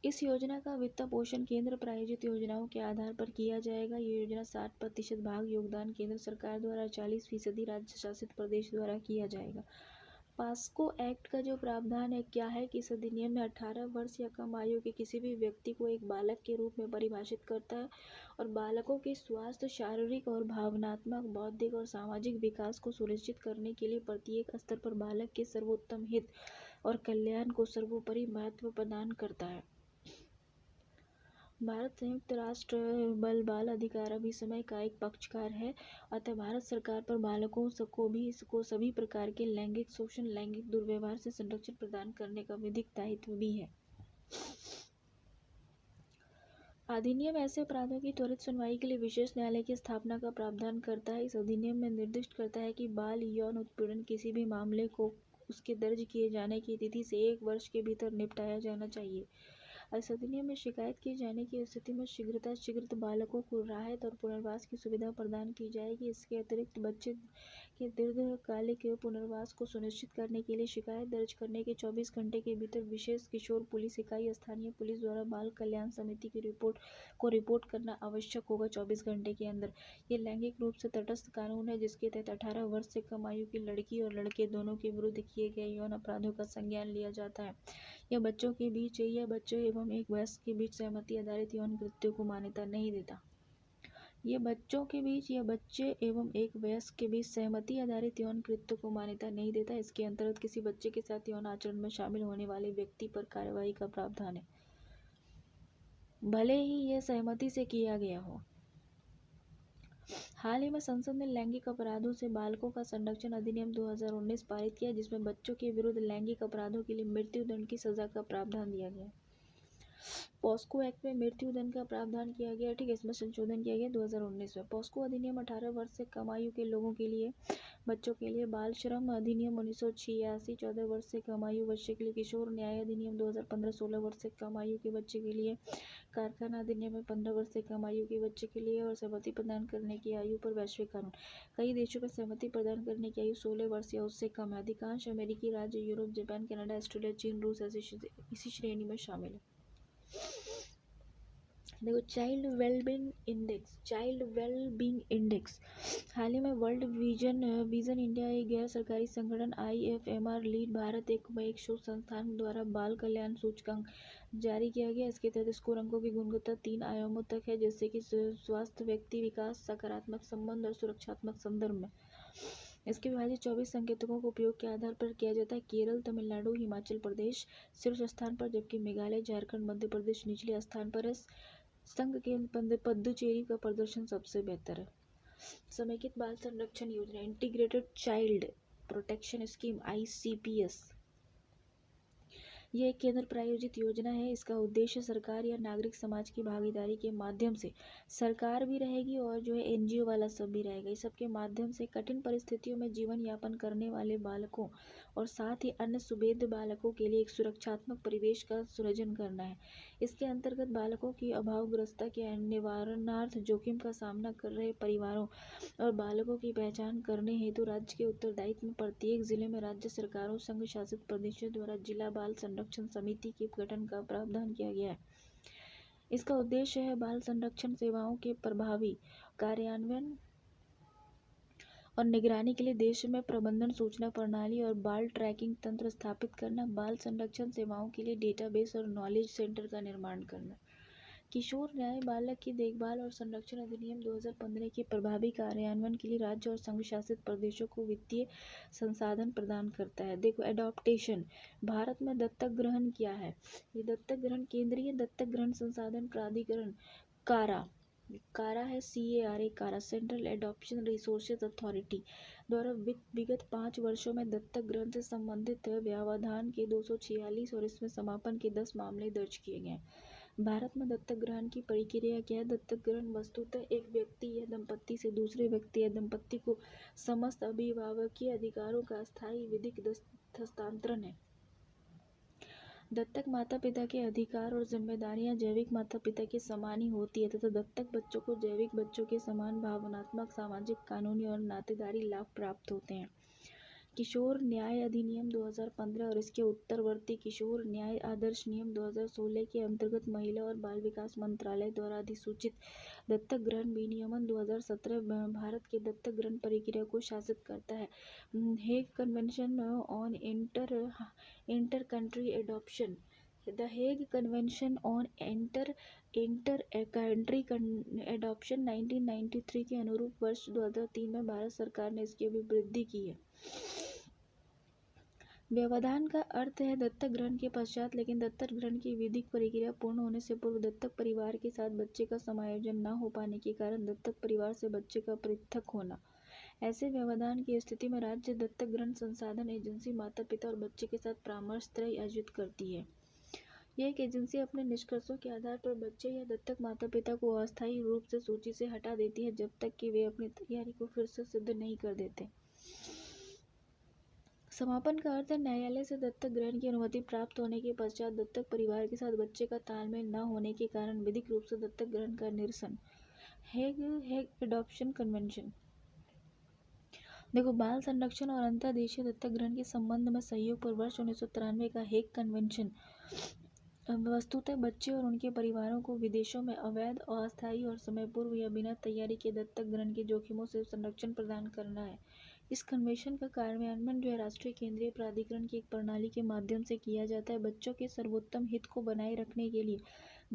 इस योजना का वित्त पोषण केंद्र प्रायोजित योजनाओं के आधार पर किया जाएगा। ये योजना 60% भाग योगदान केंद्र सरकार द्वारा, 40% राज्य शासित प्रदेश द्वारा किया जाएगा। पॉस्को एक्ट का जो प्रावधान है क्या है कि इस अधिनियम में 18 वर्ष या कम आयु के किसी भी व्यक्ति को एक बालक के रूप में परिभाषित करता है और बालकों के स्वास्थ्य, शारीरिक और भावनात्मक, बौद्धिक और सामाजिक विकास को सुनिश्चित करने के लिए प्रत्येक स्तर पर बालक के सर्वोत्तम हित और कल्याण को सर्वोपरि महत्व प्रदान करता है। भारत संयुक्त राष्ट्र बाल अधिकार अभिसमय का एक पक्षकार है, अतः भारत सरकार पर बालकों को सभी प्रकार के लैंगिक शोषण, लैंगिक दुर्व्यवहार से संरक्षण प्रदान करने का विधिक दायित्व भी है। अधिनियम ऐसे अपराधों की त्वरित सुनवाई के लिए विशेष न्यायालय की स्थापना का प्रावधान करता है। इस अधिनियम में निर्दिष्ट करता है कि बाल यौन उत्पीड़न किसी भी मामले को उसके दर्ज किए जाने की तिथि से 1 वर्ष के भीतर निपटाया जाना चाहिए। इस अधिनियम में शिकायत किए जाने की स्थिति में शीघ्र बालकों को राहत और पुनर्वास की सुविधा प्रदान की जाएगी। इसके अतिरिक्त बच्चे के दीर्घकालिक पुनर्वास को सुनिश्चित करने के लिए शिकायत दर्ज करने के 24 घंटे के भीतर विशेष किशोर पुलिस इकाई स्थानीय पुलिस द्वारा बाल कल्याण समिति की रिपोर्ट करना आवश्यक होगा 24 घंटे के अंदर। ये लैंगिक रूप से तटस्थ कानून है जिसके तहत 18 वर्ष से कम आयु की लड़की और लड़के दोनों के विरुद्ध किए गए यौन अपराधों का संज्ञान लिया जाता है। यह बच्चों के बीच या बच्चों एवं एक वयस्क के बीच सहमति आधारित यौन कृत्यों को मान्यता नहीं देता। ये बच्चों के बीच या बच्चे एवं एक वयस्क के बीच सहमति आधारित यौन कृत्यों को मान्यता नहीं देता। इसके अंतर्गत किसी बच्चे के साथ यौन आचरण में शामिल होने वाले व्यक्ति पर कार्रवाई का प्रावधान है, भले ही यह सहमति से किया गया हो। हाल ही में संसद ने लैंगिक अपराधों से बालकों का संरक्षण अधिनियम 2019 पारित किया, जिसमें बच्चों के विरुद्ध लैंगिक अपराधों के लिए मृत्युदंड की सजा का प्रावधान दिया गया। पॉस्को एक्ट में मृत्युदंड का प्रावधान किया गया। ठीक है, इसमें संशोधन किया गया 2019 में। पॉस्को अधिनियम 18 वर्ष से कम आयु के लोगों के लिए बच्चों के लिए। बाल श्रम अधिनियम 1986 14 वर्ष से कम आयु बच्चे के लिए। किशोर न्याय अधिनियम 2015 16 वर्ष से कम आयु के बच्चे के लिए। कारखाना अधिनियम में 15 वर्ष से कम आयु के बच्चे के लिए। और सहमति प्रदान करने की आयु पर वैश्विक कानून। कई देशों में सहमति प्रदान करने की आयु 16 वर्ष या उससे कम है। अधिकांश अमेरिकी राज्य, यूरोप, जापान, कनाडा, ऑस्ट्रेलिया, चीन, रूस इसी श्रेणी में शामिल है। देखो, चाइल्ड वेलबींग इंडेक्स। हाल ही में वर्ल्ड विजन इंडिया एक गैर सरकारी संगठन IFMR लीड भारत एक शोध संस्थान द्वारा बाल कल्याण सूचकांक जारी किया गया। इसके तहत स्कोर अंकों की गुणवत्ता 3 आयामों तक है, जैसे कि स्वास्थ्य, व्यक्ति विकास, सकारात्मक संबंध और सुरक्षात्मक संदर्भ में। इसके विभाजित 24 संकेतकों को उपयोग के आधार पर किया जाता है। केरल, तमिलनाडु, हिमाचल प्रदेश शीर्ष स्थान पर, जबकि मेघालय, झारखंड, मध्य प्रदेश निचले स्थान पर है। संघ के पुडुचेरी का प्रदर्शन सबसे बेहतर है। समेकित बाल संरक्षण योजना, integrated child protection scheme ICPS, यह एक केंद्र प्रायोजित योजना है। इसका उद्देश्य सरकार या नागरिक समाज की भागीदारी के माध्यम से, सरकार भी रहेगी और जो है NGO वाला सब भी रहेगा, इस सबके माध्यम से कठिन परिस्थितियों में जीवन यापन करने वाले बालकों और साथ ही अन्य सुभेद्य बालकों के लिए एक सुरक्षात्मक परिवेश का सृजन करना है। इसके अंतर्गत बालकों की अभावग्रस्तता के निवारणार्थ जोखिम का सामना कर रहे परिवारों और बालकों की पहचान करने हेतु राज्य के उत्तरदायित्व में प्रत्येक जिले में राज्य सरकारों, संघ शासित प्रदेशों द्वारा जिला बाल संरक्षण समिति के गठन का प्रावधान किया गया है। इसका उद्देश्य है बाल संरक्षण सेवाओं के प्रभावी कार्यान्वयन और निगरानी के लिए देश में प्रबंधन सूचना प्रणाली और बाल ट्रैकिंग तंत्र स्थापित करना, बाल संरक्षण सेवाओं के लिए डेटाबेस और नॉलेज सेंटर का निर्माण करना। किशोर न्याय बालक की देखभाल और संरक्षण अधिनियम 2015 के प्रभावी कार्यान्वयन के लिए राज्य और संघ शासित प्रदेशों को वित्तीय संसाधन प्रदान करता है। देखो, एडॉप्टेशन। भारत में दत्तक ग्रहण क्या है? ये दत्तक ग्रहण केंद्रीय दत्तक ग्रहण संसाधन प्राधिकरण कारा है, CARA, कारा सेंट्रल एडॉप्शन रिसोर्सेज अथॉरिटी द्वारा विगत 5 वर्षों में दत्तक ग्रहण से संबंधित व्यवधान के 246 और इसमें समापन के 10 मामले दर्ज किए गए। भारत में दत्तक ग्रहण की प्रक्रिया क्या है? दत्तक ग्रहण वस्तुतः एक व्यक्ति या दंपत्ति से दूसरे व्यक्ति या दंपत्ति को समस्त अभिभावकीय अधिकारों का अस्थायी विधिक हस्तांतरण है। दत्तक माता पिता के अधिकार और जिम्मेदारियां जैविक माता पिता के समान ही होती है तथा दत्तक बच्चों को जैविक बच्चों के समान भावनात्मक, सामाजिक, कानूनी और नातेदारी लाभ प्राप्त होते हैं। किशोर न्याय अधिनियम 2015 और इसके उत्तरवर्ती किशोर न्याय आदर्श नियम 2016 के अंतर्गत महिला और बाल विकास मंत्रालय द्वारा अधिसूचित दत्तक ग्रहण विनियमन 2017 भारत के दत्तक ग्रहण प्रक्रिया को शासित करता है। Hague convention on inter country adoption. The Hague convention on inter country adoption 1993 के अनुरूप वर्ष 2003 में भारत सरकार ने इसकी अभिवृद्धि की है। व्यवधान का अर्थ है दत्तक ग्रहण के पश्चात, लेकिन दत्तक ग्रहण की विधिक प्रक्रिया पूर्ण होने से पूर्व दत्तक परिवार के साथ बच्चे का समायोजन न हो पाने के कारण दत्तक परिवार से बच्चे का पृथक होना। ऐसे व्यवधान की स्थिति में राज्य दत्तक ग्रहण संसाधन एजेंसी माता पिता और बच्चे के साथ परामर्श त्रय आयोजित करती है। यह एक एजेंसी अपने निष्कर्षों के आधार पर बच्चे या दत्तक माता पिता को अस्थायी रूप से सूची से हटा देती है जब तक कि वे अपनी तैयारी को फिर से सिद्ध नहीं कर देते। समापन का अर्थ है न्यायालय से दत्तक ग्रहण की अनुमति प्राप्त होने के पश्चात दत्तक परिवार के साथ बच्चे का तालमेल न होने के कारण विधिक रूप से दत्तक ग्रहण का निरसन। Hague adoption convention. देखो, बाल संरक्षण और अंतर्देशीय दत्तक ग्रहण के संबंध में सहयोग पर वर्ष 1993 का हेग कन्वेंशन वस्तुतः बच्चे और उनके परिवारों को विदेशों में अवैध, अस्थायी और समयपूर्व या बिना तैयारी के दत्तक ग्रहण के जोखिमों से संरक्षण प्रदान करना है। इस कन्वेंशन का कार्यान्वयन जो है राष्ट्रीय केंद्रीय प्राधिकरण की एक प्रणाली के माध्यम से किया जाता है। बच्चों के सर्वोत्तम हित को बनाए रखने के लिए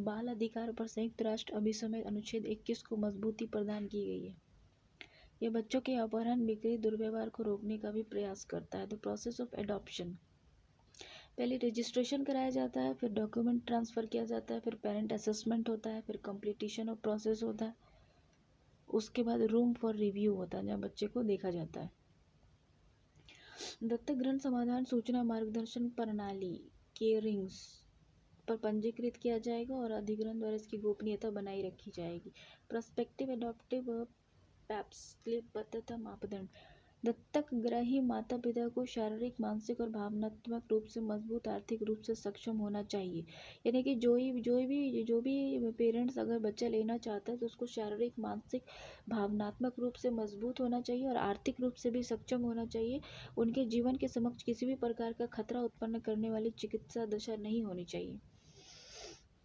बाल अधिकार पर संयुक्त राष्ट्र अभिसमेत अनुच्छेद 21 को मजबूती प्रदान की गई है। यह बच्चों के अपहरण, बिक्री, दुर्व्यवहार को रोकने का भी प्रयास करता है। द प्रोसेस ऑफ एडॉप्शन, पहले रजिस्ट्रेशन कराया जाता है, फिर डॉक्यूमेंट ट्रांसफ़र किया जाता है, फिर पेरेंट असेसमेंट होता है, फिर कंप्लीटेशन ऑफ प्रोसेस होता है, उसके बाद रूम फॉर रिव्यू होता है जहाँ बच्चे को देखा जाता है। दत्तक ग्रहण समाधान सूचना मार्गदर्शन प्रणाली केयरिंग्स पर पंजीकृत किया जाएगा और अधिग्रहण द्वारा इसकी गोपनीयता बनाई रखी जाएगी। प्रोस्पेक्टिव एडॉप्टिव पैप्स तथा मापदंड, दत्तक ग्राही माता पिता को शारीरिक, मानसिक और भावनात्मक रूप से मजबूत, आर्थिक रूप से सक्षम होना चाहिए। यानी कि जो भी पेरेंट्स अगर बच्चा लेना चाहता है तो उसको शारीरिक, मानसिक, भावनात्मक रूप से मजबूत होना चाहिए और आर्थिक रूप से भी सक्षम होना चाहिए। उनके जीवन के समक्ष किसी भी प्रकार का खतरा उत्पन्न करने वाली चिकित्सा दशा नहीं होनी चाहिए।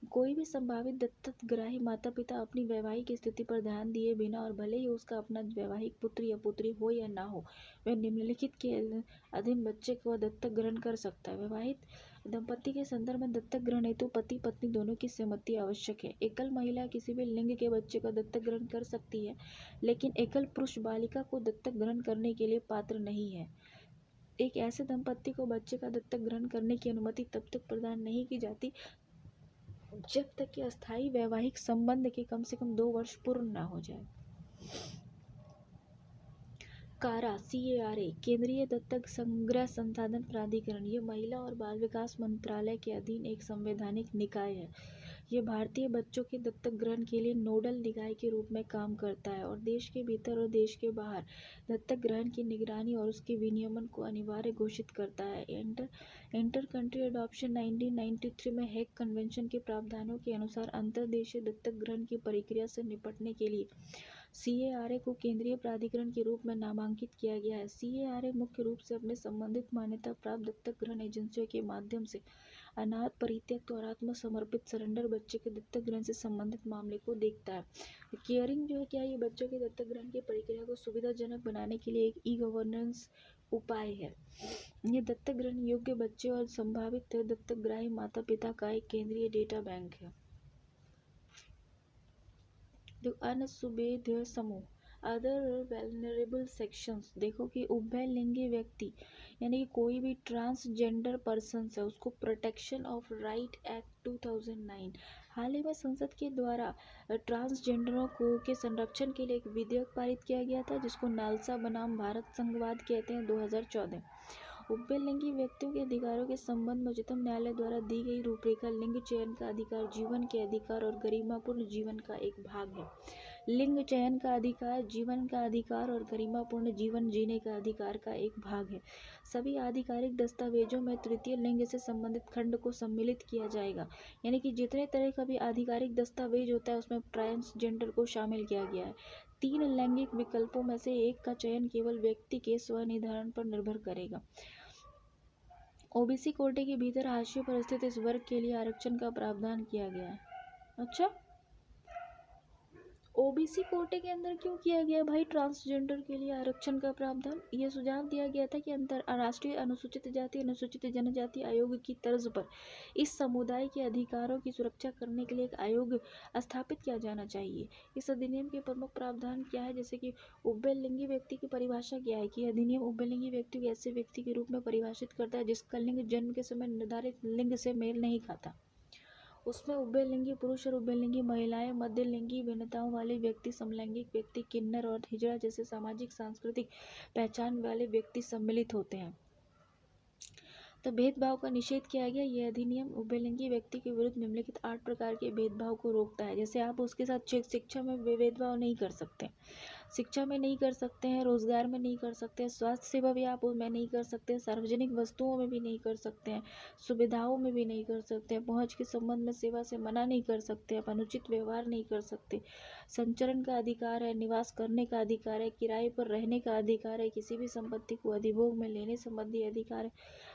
कोई भी संभावित दत्तक ग्राही माता पिता अपनी वैवाहिक स्थिति पर ध्यान दिए बिना और भले ही उसका अपना वैवाहिक पुत्र या पुत्री हो या ना हो, वह निम्नलिखित के अधीन बच्चे को दत्तक ग्रहण कर सकता है। वैवाहिक दंपति के संदर्भ में दत्तक ग्रहण हेतु पति पत्नी दोनों की सहमति आवश्यक है। एकल महिला किसी भी लिंग के बच्चे का दत्तक ग्रहण कर सकती है, लेकिन एकल पुरुष बालिका को दत्तक ग्रहण करने के लिए पात्र नहीं है। एक ऐसे दंपति को बच्चे का दत्तक ग्रहण करने की अनुमति तब तक प्रदान नहीं की जाती जब तक कि अस्थायी वैवाहिक संबंध के कम से कम 2 वर्ष पूर्ण ना हो जाए। कारा CARA केंद्रीय दत्तक संग्रह संसाधन प्राधिकरण, यह महिला और बाल विकास मंत्रालय के अधीन एक संवैधानिक निकाय है। यह भारतीय बच्चों के दत्तक ग्रहण के लिए नोडल निकाय के रूप में काम करता है और देश के भीतर और देश के बाहर दत्तक ग्रहण की निगरानी और उसके विनियमन को अनिवार्य घोषित करता है। इंटर कंट्री अडॉप्शन 1993 में हेग कन्वेंशन के प्रावधानों के अनुसार अंतर्देशीय दत्तक ग्रहण की प्रक्रिया से निपटने के लिए CARA को केंद्रीय प्राधिकरण के रूप में नामांकित किया गया है। CARA मुख्य रूप से अपने संबंधित मान्यता प्राप्त दत्तक ग्रहण एजेंसियों के माध्यम से अनाथ, परित्यक्त और आत्मसमर्पित सरेंडर बच्चे के दत्तक ग्रहण से संबंधित मामले को देखता है। केयरिंग जो है क्या, ये बच्चों के दत्तक ग्रहण की प्रक्रिया को सुविधाजनक बनाने के लिए एक ई-गवर्नेंस उपाय है। ये दत्तक ग्रहण योग्य बच्चे और संभावित दत्तक ग्राही माता पिता का एक केंद्रीय डेटा बैंक है। जो अनसुविधा समूह, अदर वेलनरेबल सेक्शंस, देखो कि उभय लिंगी व्यक्ति यानी कि कोई भी ट्रांसजेंडर पर्सन है उसको प्रोटेक्शन ऑफ राइट एक्ट 2009, हाल ही में संसद के द्वारा ट्रांसजेंडरों को के संरक्षण के लिए एक विधेयक पारित किया गया था जिसको नालसा बनाम भारत संघवाद कहते हैं 2014। उभयलिंगी व्यक्तियों के अधिकारों के संबंध में उच्चतम न्यायालय द्वारा दी गई रूपरेखा लिंग चयन का अधिकार जीवन के अधिकार और गरिमापूर्ण जीवन का एक भाग है। लिंग चयन का अधिकार जीवन का अधिकार और गरिमापूर्ण जीवन जीने का अधिकार का एक भाग है। सभी आधिकारिक दस्तावेजों में तृतीय लिंग से संबंधित खंड को सम्मिलित किया जाएगा, यानी कि जितने तरह का भी आधिकारिक दस्तावेज होता है उसमें ट्रांसजेंडर को शामिल किया गया है। 3 लैंगिक विकल्पों में से एक का चयन केवल व्यक्ति के स्वनिर्धारण पर निर्भर करेगा। OBC कोटे के भीतर हाशिए पर स्थित इस वर्ग के लिए आरक्षण का प्रावधान किया गया है। अच्छा, OBC कोटे के अंदर क्यों किया गया भाई ट्रांसजेंडर के लिए आरक्षण का प्रावधान? यह सुझाव दिया गया था कि अंतर्राष्ट्रीय अनुसूचित जाति अनुसूचित जनजाति आयोग की तर्ज पर इस समुदाय के अधिकारों की सुरक्षा करने के लिए एक आयोग स्थापित किया जाना चाहिए। इस अधिनियम के प्रमुख प्रावधान क्या है, जैसे कि उभयलिंगी व्यक्ति की परिभाषा क्या है कि अधिनियम उभयलिंगी व्यक्ति को ऐसे व्यक्ति के रूप में परिभाषित करता है जिसका लिंग जन्म के समय निर्धारित लिंग से मेल नहीं खाता। उसमें उभयलिंगी पुरुष और उभयलिंगी महिलाएं, मध्यलिंगी भिन्नताओं वाले व्यक्ति, समलैंगिक व्यक्ति, किन्नर और हिजड़ा जैसे सामाजिक सांस्कृतिक पहचान वाले व्यक्ति सम्मिलित होते हैं। तो भेदभाव का निषेध किया गया। यह अधिनियम उभयलिंगी व्यक्ति के विरुद्ध निम्नलिखित 8 प्रकार के भेदभाव को रोकता है। जैसे आप उसके साथ शिक्षा में भेदभाव नहीं कर सकते। शिक्षा में नहीं कर सकते हैं, रोजगार में नहीं कर सकते हैं, स्वास्थ्य सेवा भी आप उसमें नहीं कर सकते हैं, सार्वजनिक वस्तुओं में भी नहीं कर सकते हैं, सुविधाओं में भी नहीं कर सकते हैं, पहुंच के संबंध में सेवा से मना नहीं कर सकते, आप अनुचित व्यवहार नहीं कर सकते, संचरण का अधिकार है, निवास करने का अधिकार है, किराए पर रहने का अधिकार है, किसी भी संपत्ति को अधिभोग में लेने संबंधी अधिकार है,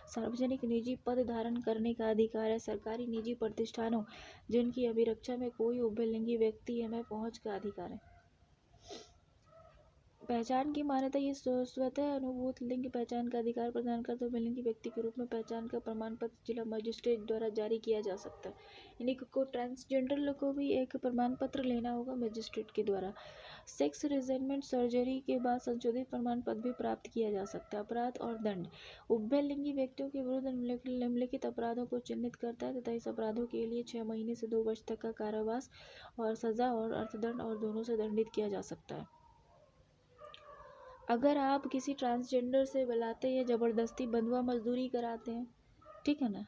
सार्वजनिक निजी पद धारण करने का अधिकार है, सरकारी निजी प्रतिष्ठानों जिनकी अभिरक्षा में कोई उभयलिंगी व्यक्ति है में पहुंच का अधिकार है। पहचान की मान्यता ये स्वतः अनुभूत लिंग पहचान का अधिकार प्रदान करते उभयलिंगी व्यक्ति के रूप में पहचान का प्रमाण पत्र जिला मजिस्ट्रेट द्वारा जारी किया जा सकता है। यानी को ट्रांसजेंडर को भी एक प्रमाण पत्र लेना होगा मजिस्ट्रेट के द्वारा। सेक्स रिजेनमेंट सर्जरी के बाद संशोधित प्रमाण पत्र भी प्राप्त किया जा सकता है। अपराध और दंड उभयलिंगी व्यक्तियों के विरुद्ध निम्नलिखित अपराधों को चिन्हित करता है तथा इस अपराधों के लिए 6 महीने से 2 वर्ष तक का कारावास और सजा और अर्थदंड और दोनों से दंडित किया जा सकता है। अगर आप किसी ट्रांसजेंडर से बुलाते या जबरदस्ती बंधुआ मजदूरी कराते हैं, ठीक है ना,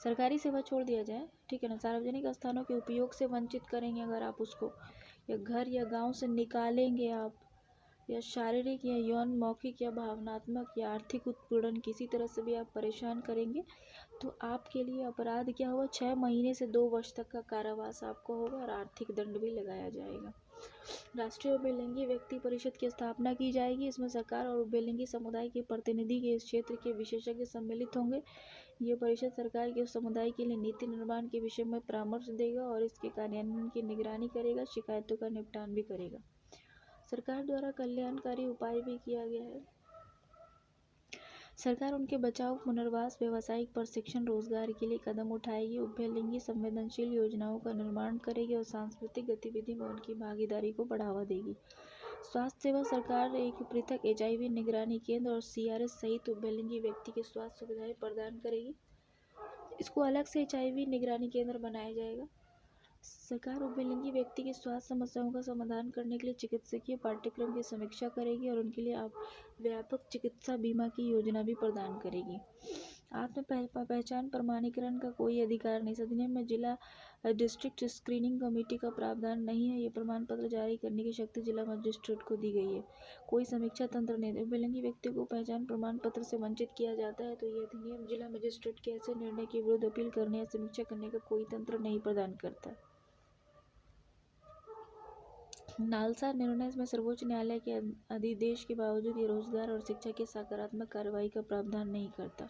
सरकारी सेवा छोड़ दिया जाए, ठीक है ना, सार्वजनिक स्थानों के उपयोग से वंचित करेंगे अगर आप उसको, या घर या गांव से निकालेंगे आप, या शारीरिक या यौन मौखिक या भावनात्मक या आर्थिक उत्पीड़न किसी तरह से भी आप परेशान करेंगे तो आपके लिए अपराध क्या होगा, 6 महीने से 2 वर्ष तक का कारावास आपको होगा और आर्थिक दंड भी लगाया जाएगा। राष्ट्रीय उभयलिंगी व्यक्ति परिषद की स्थापना की जाएगी। इसमें सरकार और उभयलिंगी समुदाय के प्रतिनिधि के इस क्षेत्र के विशेषज्ञ सम्मिलित होंगे। ये परिषद सरकार के उस समुदाय के लिए नीति निर्माण के विषय में परामर्श देगा और इसके कार्यान्वयन की निगरानी करेगा, शिकायतों का निपटान भी करेगा। सरकार द्वारा कल्याणकारी उपाय भी किया गया है। सरकार उनके बचाव, पुनर्वास, व्यावसायिक प्रशिक्षण, रोजगार के लिए कदम उठाएगी, उभयलिंगी संवेदनशील योजनाओं का निर्माण करेगी और सांस्कृतिक गतिविधि में उनकी भागीदारी को बढ़ावा देगी। स्वास्थ्य सेवा सरकार एक पृथक HIV निगरानी केंद्र और CRS सहित उभयलिंगी व्यक्ति के स्वास्थ्य सुविधाएं प्रदान करेगी। इसको अलग से HIV निगरानी केंद्र बनाया जाएगा। सरकार उभयलिंगी व्यक्ति की स्वास्थ्य समस्याओं का समाधान करने के लिए चिकित्सकीय पाठ्यक्रम की समीक्षा करेगी और उनके लिए व्यापक चिकित्सा बीमा की योजना भी प्रदान करेगी। आत्म पहचान प्रमाणीकरण का कोई अधिकार नहीं। अधिनियम में जिला डिस्ट्रिक्ट स्क्रीनिंग कमेटी का प्रावधान नहीं है। ये प्रमाण पत्र जारी करने की शक्ति जिला मजिस्ट्रेट को दी गई है। कोई समीक्षा तंत्र नहीं। उभयलिंगी व्यक्तियों को पहचान प्रमाण पत्र से वंचित किया जाता है तो ये अधिनियम जिला मजिस्ट्रेट के ऐसे निर्णय के विरुद्ध अपील करने या समीक्षा करने का कोई तंत्र नहीं प्रदान करता। नालसा निर्णय में सर्वोच्च न्यायालय के अधिदेश के बावजूद ये रोजगार और शिक्षा की सकारात्मक कार्रवाई का प्रावधान नहीं करता।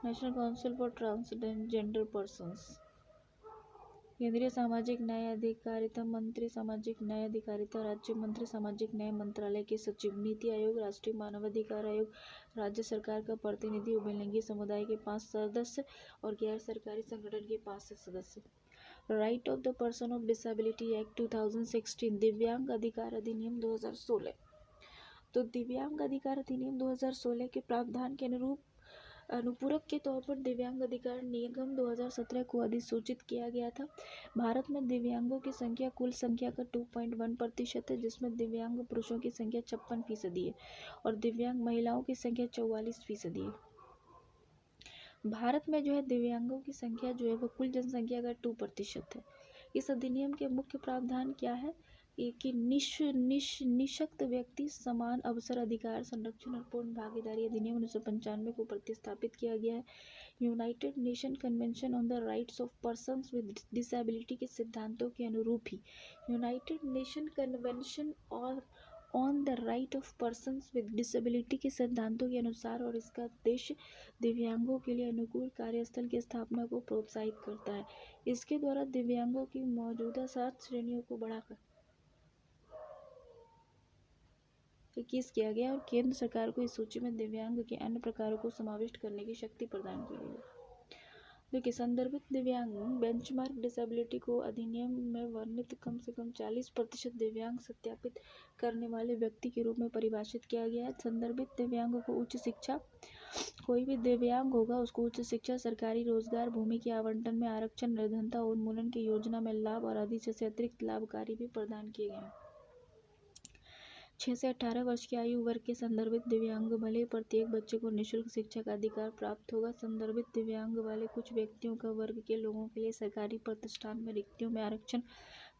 National council for transgender persons, केंद्रीय सामाजिक न्याय अधिकारिता मंत्री, सामाजिक न्याय अधिकारिता राज्य मंत्री, सामाजिक न्याय मंत्रालय के सचिव, नीति आयोग, राष्ट्रीय मानवाधिकार आयोग, राज्य सरकार का प्रतिनिधि, उभयलिंगी समुदाय के 5 सदस्य और गैर सरकारी संगठन के 5 सदस्य। Right of the person of disability act 2016, दिव्यांग अधिकार अधिनियम 2016। तो दिव्यांग अधिकार अधिनियम 2016 के प्रावधान के अनुपूरक के तौर पर दिव्यांग अधिकार निगम 2017 को अधिसूचित किया गया था। भारत में दिव्यांगों की संख्या कुल संख्या का 2.1% है, जिसमें दिव्यांग पुरुषों की संख्या 56% है और दिव्यांग महिलाओं की संख्या 44% है। भारत में जो है दिव्यांगों की संख्या जो है वो कुल जनसंख्या का 2% है। इस अधिनियम के मुख्य प्रावधान क्या है कि निःशक्त व्यक्ति समान अवसर अधिकार संरक्षण और पूर्ण भागीदारी अधिनियम 1995 को प्रतिस्थापित किया गया है। United nation convention on the rights of persons with disability के सिद्धांतों के अनुरूप ही यूनाइटेड नेशन कन्वेंशन और on the right of persons with disability के सिद्धांतों के अनुसार और इसका उद्देश्य दिव्यांगों के लिए अनुकूल कार्यस्थल की स्थापना को प्रोत्साहित करता है। इसके द्वारा दिव्यांगों की मौजूदा 7 श्रेणियों को बढ़ाकर 21 किया गया और केंद्र सरकार को इस सूची में दिव्यांग के अन्य प्रकारों को समाविष्ट करने की शक्ति प्रदान की गई है। देखिए, संदर्भित दिव्यांग बेंचमार्क डिसेबिलिटी को अधिनियम में वर्णित कम से कम 40% दिव्यांग सत्यापित करने वाले व्यक्ति के रूप में परिभाषित किया गया है। संदर्भित दिव्यांग को उच्च शिक्षा, कोई भी दिव्यांग होगा उसको उच्च शिक्षा, सरकारी रोजगार, भूमि के आवंटन में आरक्षण, निर्धनता उन्मूलन की योजना में लाभ और आदि से अतिरिक्त लाभकारी भी प्रदान किए गए हैं। 6 से 18 वर्ष की आयु वर्ग के संदर्भित दिव्यांग भले प्रत्येक बच्चे को निःशुल्क शिक्षा का अधिकार प्राप्त होगा। संदर्भित दिव्यांग वाले कुछ व्यक्तियों का वर्ग के लोगों के लिए सरकारी प्रतिष्ठान में रिक्तियों में आरक्षण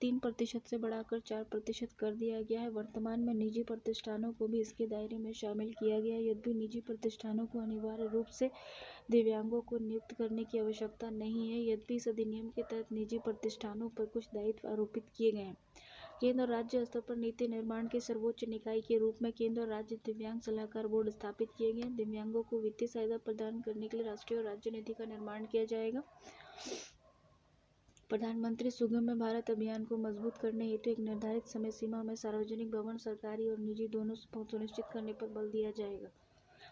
3% से बढ़ाकर 4% कर दिया गया है। वर्तमान में निजी प्रतिष्ठानों को भी इसके दायरे में शामिल किया गया है। यद्यपि निजी प्रतिष्ठानों को अनिवार्य रूप से दिव्यांगों को नियुक्त करने की आवश्यकता नहीं है। यद्यपि इस अधिनियम के तहत निजी प्रतिष्ठानों पर कुछ दायित्व आरोपित किए गए हैं। केंद्र और राज्य स्तर पर नीति निर्माण के सर्वोच्च निकाय के रूप में केंद्र और राज्य दिव्यांग सलाहकार बोर्ड स्थापित किए गए हैं। दिव्यांगों को वित्तीय सहायता प्रदान करने के लिए राष्ट्रीय और राज्य नीति का निर्माण किया जाएगा। प्रधानमंत्री सुगम्य भारत अभियान को मजबूत करने हेतु एक निर्धारित समय सीमा में सार्वजनिक भवन सरकारी और निजी दोनों सुनिश्चित करने पर बल दिया जाएगा।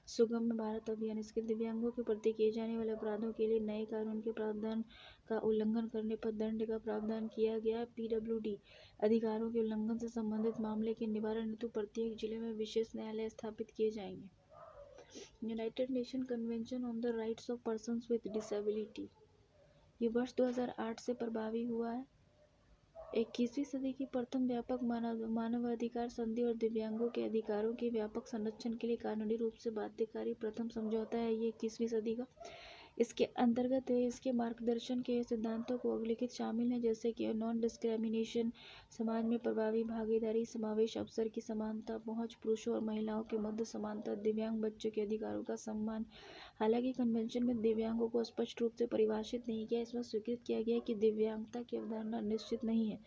सुगम्य भारत अभियान इसके दिव्यांगों के प्रति किए जाने वाले अपराधों के लिए नए कानून के प्रावधान का उल्लंघन करने पर दंड का प्रावधान किया गया। पीडब्ल्यूडी अधिकारों के उल्लंघन से संबंधित मामले के निवारण हेतु प्रत्येक जिले में विशेष न्यायालय स्थापित किए जाएंगे। United nation convention on the rights of persons with disability ये वर्ष 2008 से प्रभावी हुआ है। 21वीं सदी की प्रथम व्यापक मानवाधिकार संधि और दिव्यांगों के अधिकारों के व्यापक संरक्षण के लिए कानूनी रूप से बाध्यकारी प्रथम समझौता है। ये 21वीं सदी का इसके अंतर्गत है। इसके मार्गदर्शन के सिद्धांतों को अग्लिखित शामिल हैं, जैसे कि नॉन डिस्क्रिमिनेशन, समाज में प्रभावी भागीदारी, समावेश, अवसर की समानता, पहुंच, पुरुषों और महिलाओं के मध्य समानता, दिव्यांग बच्चों के अधिकारों का सम्मान। हालांकि कन्वेंशन में दिव्यांगों को स्पष्ट रूप से परिभाषित नहीं किया। इसमें स्वीकृत किया गया कि दिव्यांगता की अवधारणा निश्चित नहीं है।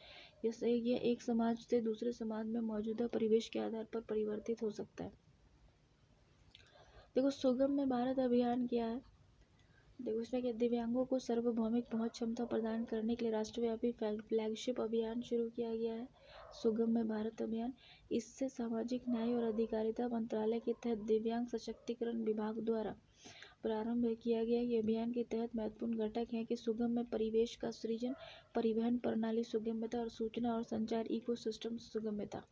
यह एक समाज से दूसरे समाज में मौजूदा परिवेश के आधार पर परिवर्तित हो सकता है। देखो सुगम्य भारत अभियान क्या है। देखो इसमें क्या दिव्यांगों को सार्वभौमिक पहुंच क्षमता प्रदान करने के लिए राष्ट्रव्यापी फ्लैगशिप अभियान शुरू किया गया है, सुगम्य भारत अभियान। इससे सामाजिक न्याय और अधिकारिता मंत्रालय के तहत दिव्यांग सशक्तिकरण विभाग द्वारा प्रारंभ किया गया। ये अभियान के तहत महत्वपूर्ण घटक हैं कि सुगम्य परिवेश का सृजन, परिवहन प्रणाली सुगम्यता और सूचना और संचार इकोसिस्टम सुगम्यता।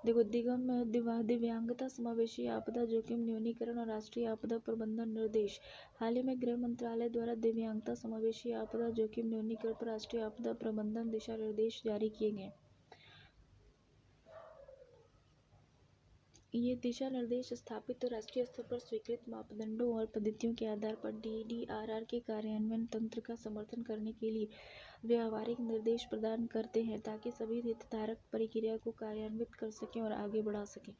देखो दिव्यांगता, समावेशी आपदा जोखिम न्यूनीकरण और राष्ट्रीय आपदा प्रबंधन निर्देश। हाल ही में गृह मंत्रालय द्वारा दिव्यांगता, समावेशी आपदा जोखिम न्यूनीकरण पर राष्ट्रीय आपदा प्रबंधन दिशा निर्देश जारी किए गए। ये दिशा निर्देश स्थापित और राष्ट्रीय स्तर पर स्वीकृत मापदंडों और पद्धतियों के आधार पर DDRR के कार्यान्वयन तंत्र का समर्थन करने के लिए व्यावहारिक निर्देश प्रदान करते हैं, ताकि सभी हितधारक प्रक्रिया को कार्यान्वित कर सकें और आगे बढ़ा सकें।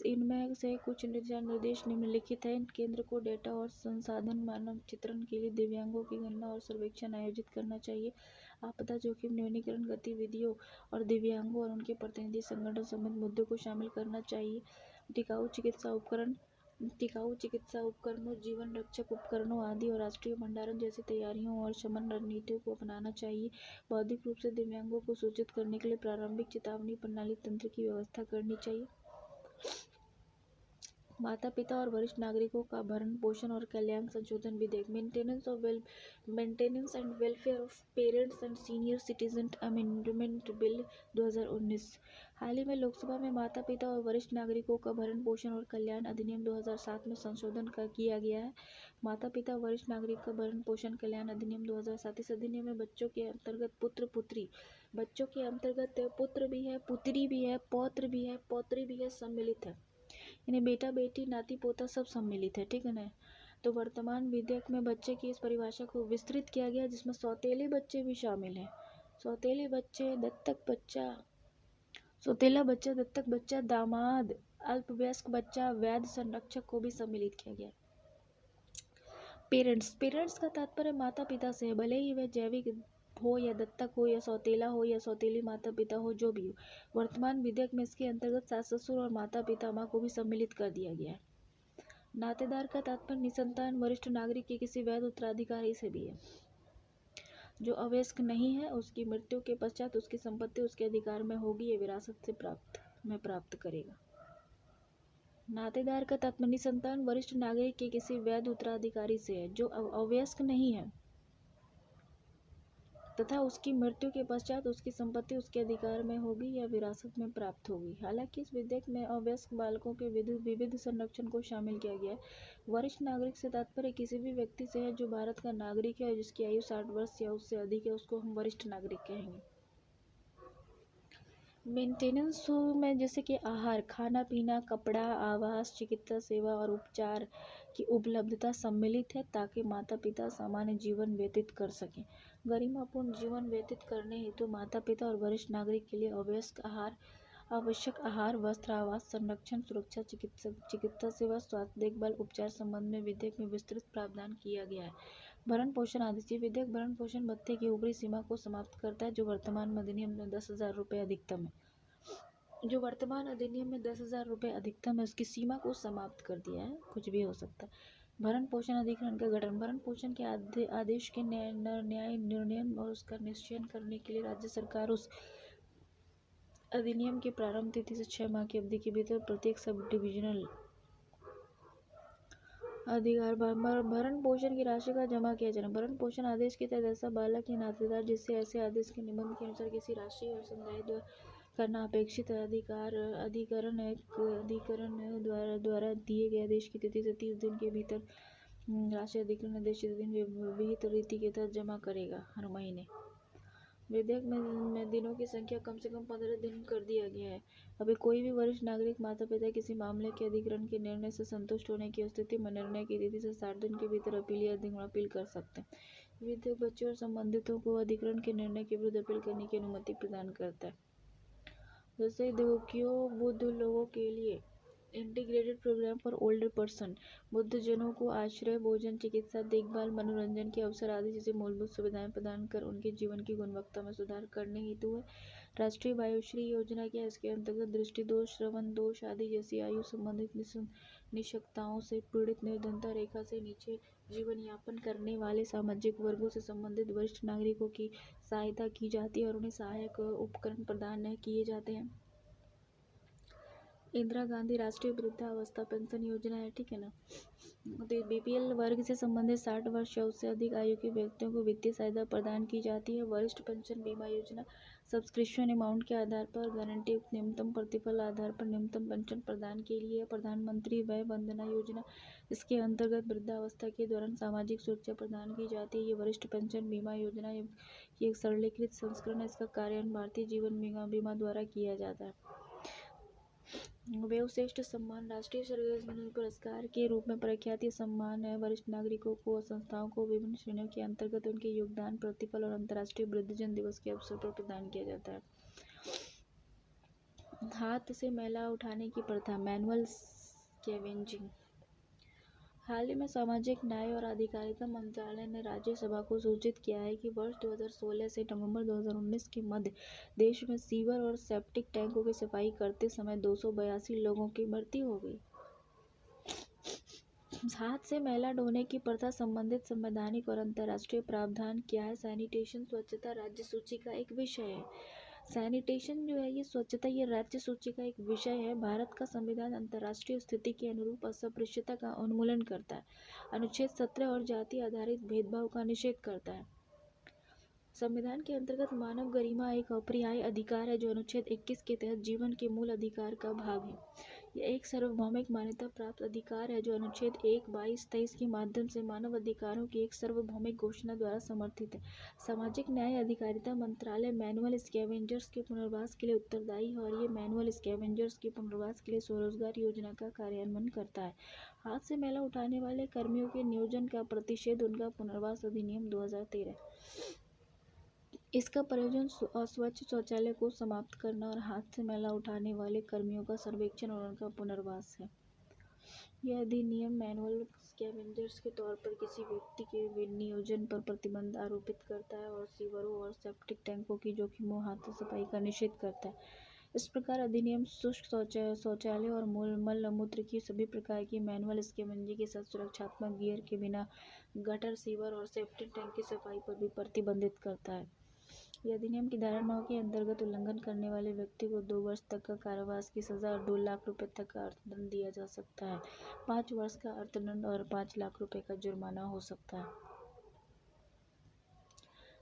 इनमें से कुछ दिशा निर्देश निम्नलिखित हैं। केंद्र को डेटा और संसाधन मानचित्रण के लिए दिव्यांगों की गणना और सर्वेक्षण आयोजित करना चाहिए। आपदा जोखिम न्यूनीकरण गतिविधियों और दिव्यांगों और उनके प्रतिनिधि संगठन संबंधित मुद्दों को शामिल करना चाहिए। टिकाऊ चिकित्सा उपकरणों, जीवन रक्षक उपकरणों आदि और राष्ट्रीय भंडारण जैसी तैयारियों और शमन रणनीतियों को अपनाना चाहिए। बौद्धिक रूप से दिव्यांगों को सूचित करने के लिए प्रारंभिक चेतावनी प्रणाली तंत्र की व्यवस्था करनी चाहिए। माता पिता और वरिष्ठ नागरिकों का भरण पोषण और कल्याण संशोधन विधेयक, maintenance and welfare of parents and senior citizen amendment bill 2019। हाल ही में लोकसभा में माता पिता और वरिष्ठ नागरिकों का भरण पोषण और कल्याण अधिनियम 2007 में संशोधन किया गया है। माता पिता वरिष्ठ नागरिक का भरण पोषण कल्याण अधिनियम 2007। इस अधिनियम में बच्चों के अंतर्गत पुत्र भी है, पुत्री भी है, पौत्र भी है, पौत्री भी है, सम्मिलित है। यानी बेटा बेटी नाती पोता सब सम्मिलित है, ठीक है ना। तो वर्तमान विधेयक में बच्चे की इस परिभाषा को विस्तृत किया गया, जिसमें सौतेले बच्चे भी शामिल हैं। सौतेला बच्चा, दत्तक बच्चा, दामाद, अल्पवयस्क बच्चा, वैध संरक्षक को भी सम्मिलित किया गया। पेरेंट्स का तात्पर्य माता पिता से है, भले ही वह जैविक हो या दत्तक हो या सौतेला हो या सौतेली माता पिता हो, जो भी हो। वर्तमान विधेयक में इसके अंतर्गत सास ससुर और माता पिता माँ को भी सम्मिलित कर दिया गया है। नातेदार का तात्पर्य निसंतान वरिष्ठ नागरिक के किसी वैध उत्तराधिकारी से भी है। जो अवयस्क नहीं है, उसकी मृत्यु के पश्चात उसकी संपत्ति उसके अधिकार में होगी या विरासत से प्राप्त करेगा। नातेदार का तात्पर्य निसंतान वरिष्ठ नागरिक के किसी वैध उत्तराधिकारी से है, जो अवयस्क नहीं है तथा उसकी मृत्यु के पश्चात उसकी संपत्ति उसके अधिकार में होगी या विरासत में प्राप्त होगी। हालांकि इस विधेयक में अवयस्क बालकों के विविध संरक्षण को शामिल किया गया है। वरिष्ठ नागरिक से तात्पर्य किसी भी व्यक्ति से है जो भारत का नागरिक है और जिसकी आयु 60 वर्ष या उससे अधिक है, उसको हम वरिष्ठ नागरिक कहेंगे। मेंटेनेंस में जैसे कि आहार, खाना पीना, कपड़ा, आवास, चिकित्सा सेवा और उपचार की उपलब्धता सम्मिलित है ताकि माता पिता सामान्य जीवन व्यतीत कर सकें। गरिमापूर्ण जीवन व्यतीत करने हेतु माता पिता और वरिष्ठ नागरिक के लिए आवश्यक आहार, वस्त्र, आवास, संरक्षण, सुरक्षा, चिकित्सा सेवा, स्वास्थ्य देखभाल, उपचार संबंध में विधेयक में विस्तृत प्रावधान किया गया है। भरण पोषण आदि। ये विधेयक भरण पोषण भत्ते की ऊपरी सीमा को समाप्त करता है जो वर्तमान अधिनियम में 10,000 रुपये अधिकतम है। उसकी सीमा को समाप्त कर दिया है, कुछ भी हो सकता है। भरण पोषण अधिकरण का गठन। भरण पोषण के आदेश के न्याय निर्णय और उसका निश्चयन करने के लिए राज्य सरकार उस अधिनियम की प्रारंभ तिथि से 6 माह की अवधि के भीतर प्रत्येक सब डिविजनल अधिकार भरण पोषण की राशि का जमा किया जाना। भरण पोषण आदेश के तहत ऐसा बालक या नातेदार जिससे ऐसे आदेश के निबंध के अनुसार किसी राशि और समुदाय करना अपेक्षित अधिकरण द्वारा दिए गए आदेश की तिथि से 30 दिन के भीतर राशि अधिकरण आदेश विहित रीति के तहत जमा करेगा हर महीने। विधेयक में दिनों की संख्या कम से कम 15 दिन कर दिया गया है। अभी कोई भी वरिष्ठ नागरिक माता पिता किसी मामले के अधिकरण के निर्णय से संतुष्ट होने की स्थिति में निर्णय की तिथि से 60 दिन के भीतर अपील या द्विगुना अपील कर सकते हैं। विधेयक बच्चों और संबंधितों को अधिकरण के निर्णय के विरुद्ध अपील करने की अनुमति प्रदान करता है। जैसे बुद्ध लोगों के लिए integrated program for older person, बुद्धजनों को आश्रय, भोजन, चिकित्सा देखभाल, मनोरंजन के अवसर आदि जैसी मूलभूत सुविधाएं प्रदान कर उनके जीवन की गुणवत्ता में सुधार करने हेतु है। राष्ट्रीय वायुश्री योजना क्या है? इसके अंतर्गत दृष्टि दोष, श्रवण दोष आदि जैसी आयु संबंधित निशक्ताओं से पीड़ित, निर्धनता रेखा से नीचे जीवन यापन करने वाले सामाजिक वर्गों से संबंधित वरिष्ठ नागरिकों की सहायता की जाती है और उन्हें सहायक उपकरण प्रदान किए जाते हैं। इंदिरा गांधी राष्ट्रीय वृद्धावस्था पेंशन योजना है, ठीक है ना। तो बीपीएल वर्ग से संबंधित 60 वर्ष या उससे अधिक आयु के व्यक्तियों को वित्तीय सहायता प्रदान की जाती है। वरिष्ठ पेंशन बीमा योजना सब्सक्रिप्शन अमाउंट के आधार पर गारंटी युक्त न्यूनतम प्रतिफल आधार पर न्यूनतम पेंशन प्रदान के लिए। प्रधानमंत्री वय वंदना योजना, इसके अंतर्गत वृद्धावस्था के दौरान सामाजिक सुरक्षा प्रदान की जाती है। ये वरिष्ठ पेंशन बीमा योजना की एक सरलीकृत संस्करण है। इसका कार्यान्वयन भारतीय जीवन बीमा द्वारा किया जाता है। वयोश्रेष्ठ सम्मान राष्ट्रीय सर्वोच्च पुरस्कार के रूप में प्रख्यात ये सम्मान है वरिष्ठ नागरिकों को और संस्थाओं को विभिन्न श्रेणियों के अंतर्गत उनके योगदान, प्रतिफल और अंतर्राष्ट्रीय वृद्धजन दिवस के अवसर पर प्रदान किया जाता है। हाथ से मैला उठाने की प्रथा, मैनुअल स्कैवेंजिंग। हाल ही में सामाजिक न्याय और अधिकारिता मंत्रालय ने राज्यसभा को सूचित किया है कि वर्ष 2016 से नवंबर 2019 के मध्य देश में सीवर और सेप्टिक टैंकों की सफाई करते समय 282 लोगों की मृत्यु हो गई। हाथ से मैला ढोने की प्रथा संबंधित संवैधानिक और अंतर्राष्ट्रीय प्रावधान क्या है? सैनिटेशन स्वच्छता राज्य सूची का एक विषय है। सैनिटेशन जो है ये स्वच्छता, ये राज्य सूची का एक विषय है। भारत का संविधान अंतर्राष्ट्रीय स्थिति के अनुरूप अस्पृश्यता का उन्मूलन करता है। अनुच्छेद 17 और जाति आधारित भेदभाव का निषेध करता है। संविधान के अंतर्गत मानव गरिमा एक अपरिहार्य अधिकार है जो अनुच्छेद 21 के तहत जीवन के मूल अधिकार का भाग है। यह एक सार्वभौमिक मान्यता प्राप्त अधिकार है जो अनुच्छेद 1, 22, 23 के माध्यम से मानव अधिकारों की एक सार्वभौमिक घोषणा द्वारा समर्थित है। सामाजिक न्याय अधिकारिता मंत्रालय मैनुअल स्कैवेंजर्स के पुनर्वास के लिए उत्तरदायी है और ये मैनुअल स्कैवेंजर्स के पुनर्वास के लिए स्वरोजगार योजना का कार्यान्वयन करता है। हाथ से मैला उठाने वाले कर्मियों के नियोजन का प्रतिषेध उनका पुनर्वास अधिनियम 2013। इसका प्रयोजन अस्वच्छ शौचालय को समाप्त करना और हाथ से मैला उठाने वाले कर्मियों का सर्वेक्षण और उनका पुनर्वास है। यह अधिनियम मैनुअल स्कैवेंजर्स के तौर पर किसी व्यक्ति के नियोजन पर प्रतिबंध आरोपित करता है और सीवरों और सेप्टिक टैंकों की जोखिमों हाथ सफाई का निषेध करता है। इस प्रकार अधिनियम शुष्क शौचालय और मल मूत्र की सभी प्रकार की मैनुअल स्कैवेंजिंग के साथ सुरक्षात्मक गियर के बिना गटर, सीवर और सेप्टिक टैंक की सफाई पर भी प्रतिबंधित करता है। यह अधिनियम की धारा 9 के अंतर्गत उल्लंघन करने वाले व्यक्ति को 2 वर्ष तक का कारावास की सजा और 2 लाख रुपए तक का अर्थदंड दिया जा सकता है। 5 वर्ष का अर्थदंड और 5 लाख रुपए का जुर्माना हो सकता है।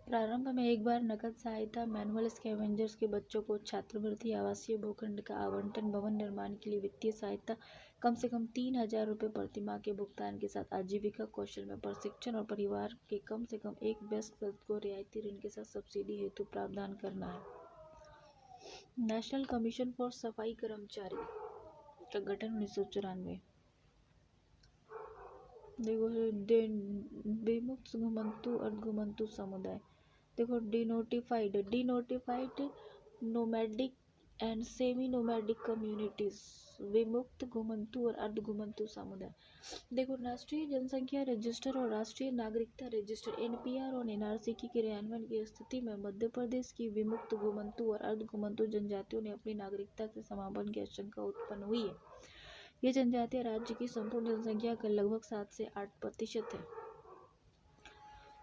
प्रारंभ में एक बार नकद सहायता। मैनुअल स्कैवेंजर्स के बच्चों को छात्रवृत्ति, आवासीय भूखंड का आवंटन, भवन निर्माण के लिए वित्तीय सहायता, कम से कम 3,000 रुपये प्रतिमाह के भुगतान के साथ आजीविका कौशल में प्रशिक्षण और परिवार के कम से कम एक वयस्क सदस्य को रियायती ऋण के साथ सब्सिडी हेतु प्रावधान करना है। नेशनल कमीशन फॉर सफाई कर्मचारी का गठन 1994। देखो विमुक्त घुमंतु अर्धघुमंतु समुदाय। देखो denotified nomadic and semi nomadic communities, विमुक्त घुमंतु और अर्धघुमंतु समुदाय। देखो राष्ट्रीय जनसंख्या रजिस्टर और राष्ट्रीय नागरिकता रजिस्टर एनपीआर और एनआरसी की क्रियान्वयन की स्थिति में मध्य प्रदेश की विमुक्त घुमंतु और अर्धघुमंतु जनजातियों ने अपनी नागरिकता के समापन की आशंका उत्पन्न हुई है। ये जनजातियां राज्य की संपूर्ण जनसंख्या का लगभग 7 से 8% है।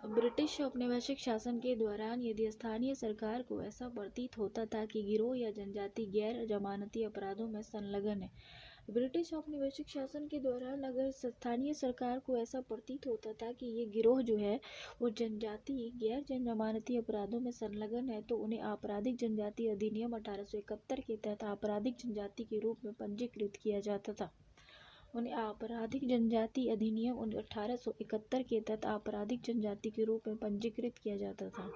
ब्रिटिश औपनिवेशिक शासन के दौरान यदि स्थानीय सरकार को ऐसा प्रतीत होता था कि गिरोह या जनजाति गैर जमानती अपराधों में संलग्न है, ब्रिटिश औपनिवेशिक शासन के दौरान अगर स्थानीय सरकार को ऐसा प्रतीत होता था कि ये गिरोह जो है वो जनजाति गैर जमानती अपराधों में संलग्न है, तो उन्हें आपराधिक जनजाति अधिनियम 1871 के तहत आपराधिक जनजाति के रूप में पंजीकृत किया जाता था। उन्हें आपराधिक जनजाति अधिनियम 1871 के तहत आपराधिक जनजाति के रूप में पंजीकृत किया जाता था।